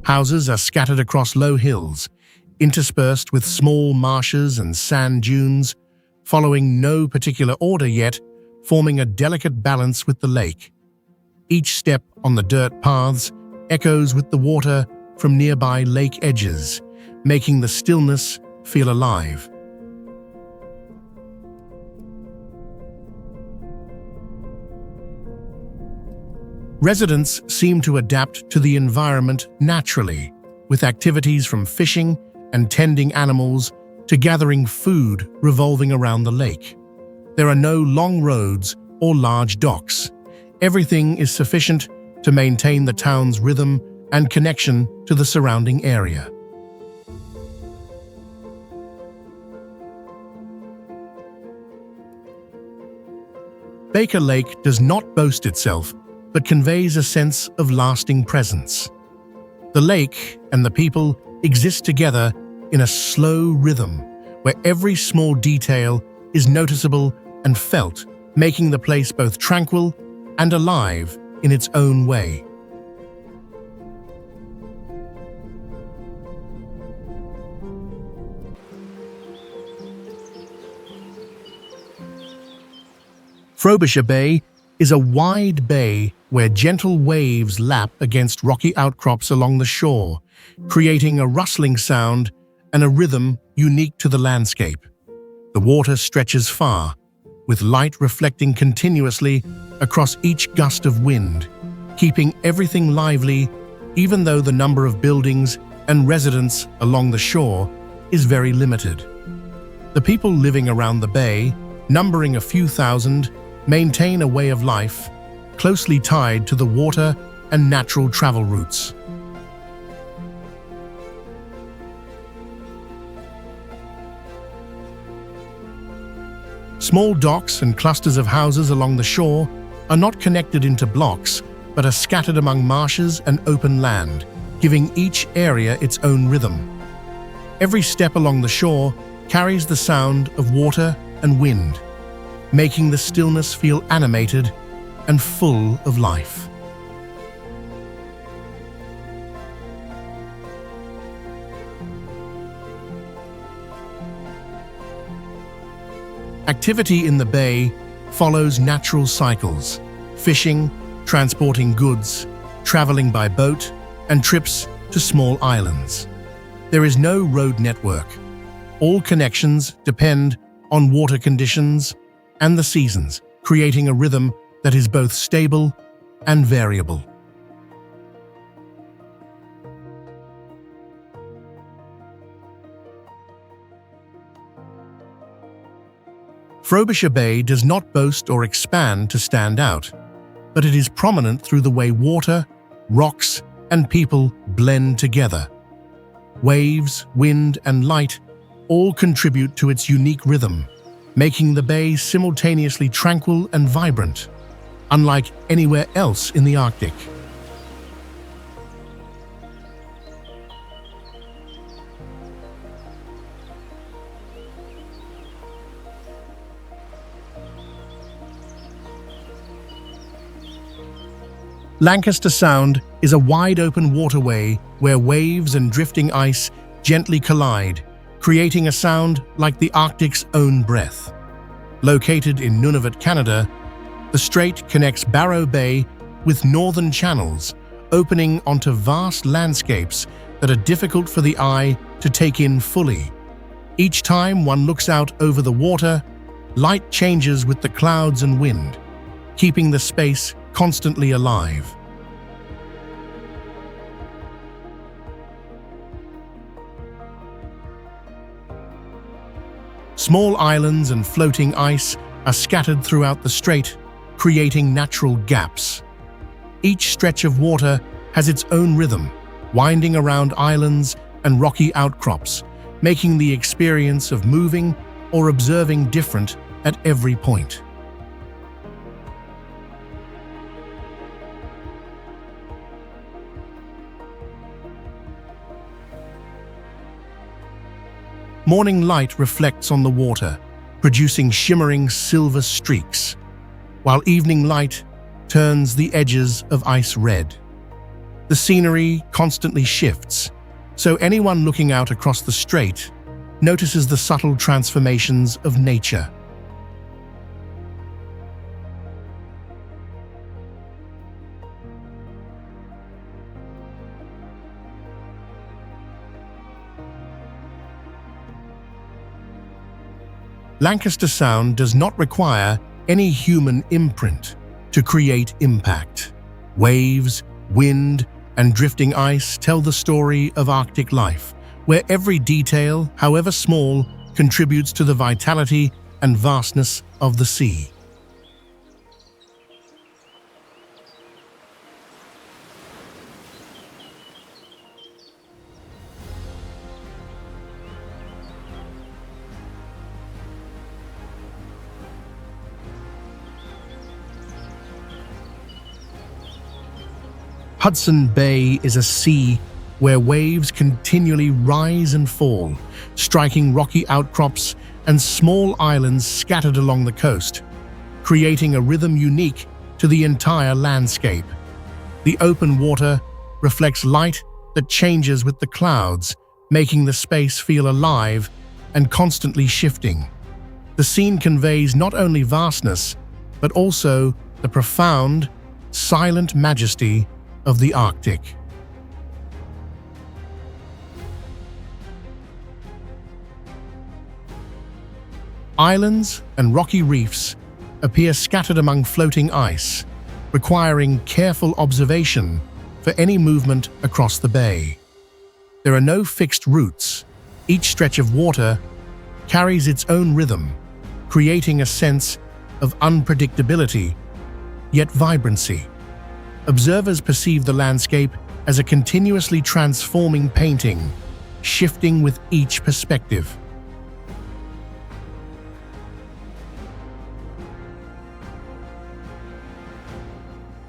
Houses are scattered across low hills, interspersed with small marshes and sand dunes, following no particular order yet, forming a delicate balance with the lake. Each step on the dirt paths echoes with the water from nearby lake edges, making the stillness feel alive. Residents seem to adapt to the environment naturally, with activities from fishing and tending animals to gathering food revolving around the lake. There are no long roads or large docks. Everything is sufficient to maintain the town's rhythm and connection to the surrounding area. Baker Lake does not boast itself, but conveys a sense of lasting presence. The lake and the people exist together in a slow rhythm, where every small detail is noticeable and felt, making the place both tranquil and alive in its own way. Frobisher Bay is a wide bay where gentle waves lap against rocky outcrops along the shore, creating a rustling sound and a rhythm unique to the landscape. The water stretches far, with light reflecting continuously across each gust of wind, keeping everything lively even though the number of buildings and residents along the shore is very limited. The people living around the bay, numbering a few thousand, maintain a way of life closely tied to the water and natural travel routes. Small docks and clusters of houses along the shore are not connected into blocks, but are scattered among marshes and open land, giving each area its own rhythm. Every step along the shore carries the sound of water and wind, making the stillness feel animated and full of life. Activity in the bay follows natural cycles: fishing, transporting goods, traveling by boat, and trips to small islands. There is no road network. All connections depend on water conditions and the seasons, creating a rhythm that is both stable and variable. Frobisher Bay does not boast or expand to stand out, but it is prominent through the way water, rocks, and people blend together. Waves, wind, and light all contribute to its unique rhythm, making the bay simultaneously tranquil and vibrant, unlike anywhere else in the Arctic. Lancaster Sound is a wide-open waterway where waves and drifting ice gently collide, creating a sound like the Arctic's own breath. Located in Nunavut, Canada, the strait connects Barrow Bay with northern channels, opening onto vast landscapes that are difficult for the eye to take in fully. Each time one looks out over the water, light changes with the clouds and wind, keeping the space constantly alive. Small islands and floating ice are scattered throughout the strait, creating natural gaps. Each stretch of water has its own rhythm, winding around islands and rocky outcrops, making the experience of moving or observing different at every point. Morning light reflects on the water, producing shimmering silver streaks, while evening light turns the edges of ice red. The scenery constantly shifts, so anyone looking out across the strait notices the subtle transformations of nature. Lancaster Sound does not require any human imprint to create impact. Waves, wind, and drifting ice tell the story of Arctic life, where every detail, however small, contributes to the vitality and vastness of the sea. Hudson Bay is a sea where waves continually rise and fall, striking rocky outcrops and small islands scattered along the coast, creating a rhythm unique to the entire landscape. The open water reflects light that changes with the clouds, making the space feel alive and constantly shifting. The scene conveys not only vastness, but also the profound, silent majesty of the Arctic. Islands and rocky reefs appear scattered among floating ice, requiring careful observation for any movement across the bay. There are no fixed routes. Each stretch of water carries its own rhythm, creating a sense of unpredictability, yet vibrancy. Observers perceive the landscape as a continuously transforming painting, shifting with each perspective.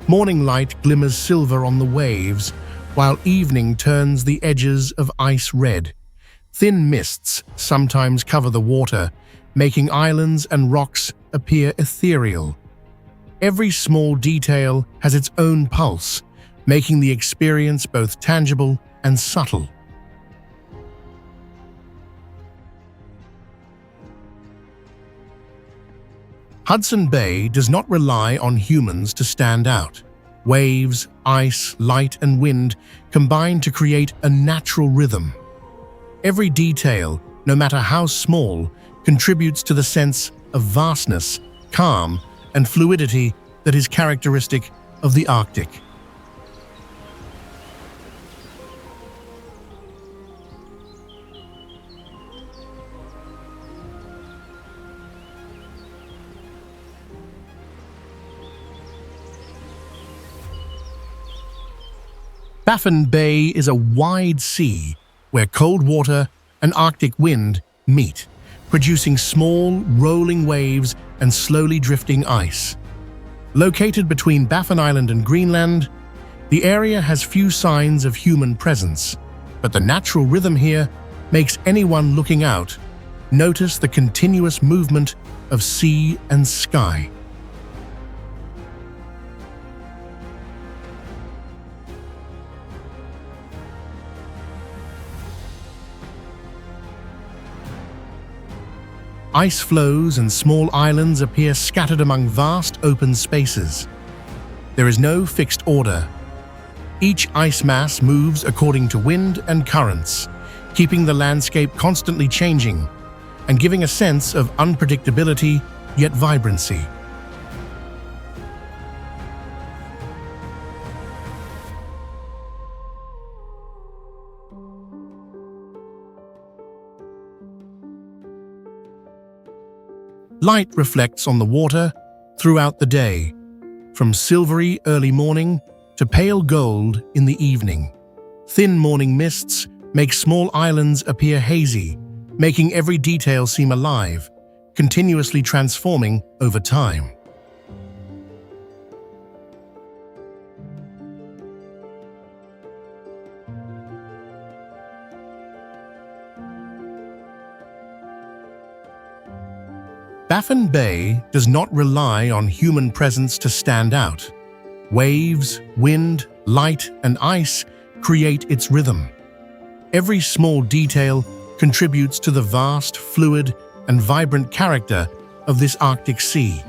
Morning light glimmers silver on the waves, while evening turns the edges of ice red. Thin mists sometimes cover the water, making islands and rocks appear ethereal. Every small detail has its own pulse, making the experience both tangible and subtle. Hudson Bay does not rely on humans to stand out. Waves, ice, light, and wind combine to create a natural rhythm. Every detail, no matter how small, contributes to the sense of vastness, calm, and fluidity that is characteristic of the Arctic. Baffin Bay is a wide sea where cold water and Arctic wind meet, producing small, rolling waves and slowly drifting ice. Located between Baffin Island and Greenland, the area has few signs of human presence, but the natural rhythm here makes anyone looking out notice the continuous movement of sea and sky. Ice floes and small islands appear scattered among vast open spaces. There is no fixed order. Each ice mass moves according to wind and currents, keeping the landscape constantly changing and giving a sense of unpredictability yet vibrancy. Light reflects on the water throughout the day, from silvery early morning to pale gold in the evening. Thin morning mists make small islands appear hazy, making every detail seem alive, continuously transforming over time. Baffin Bay does not rely on human presence to stand out. Waves, wind, light, and ice create its rhythm. Every small detail contributes to the vast, fluid, and vibrant character of this Arctic Sea.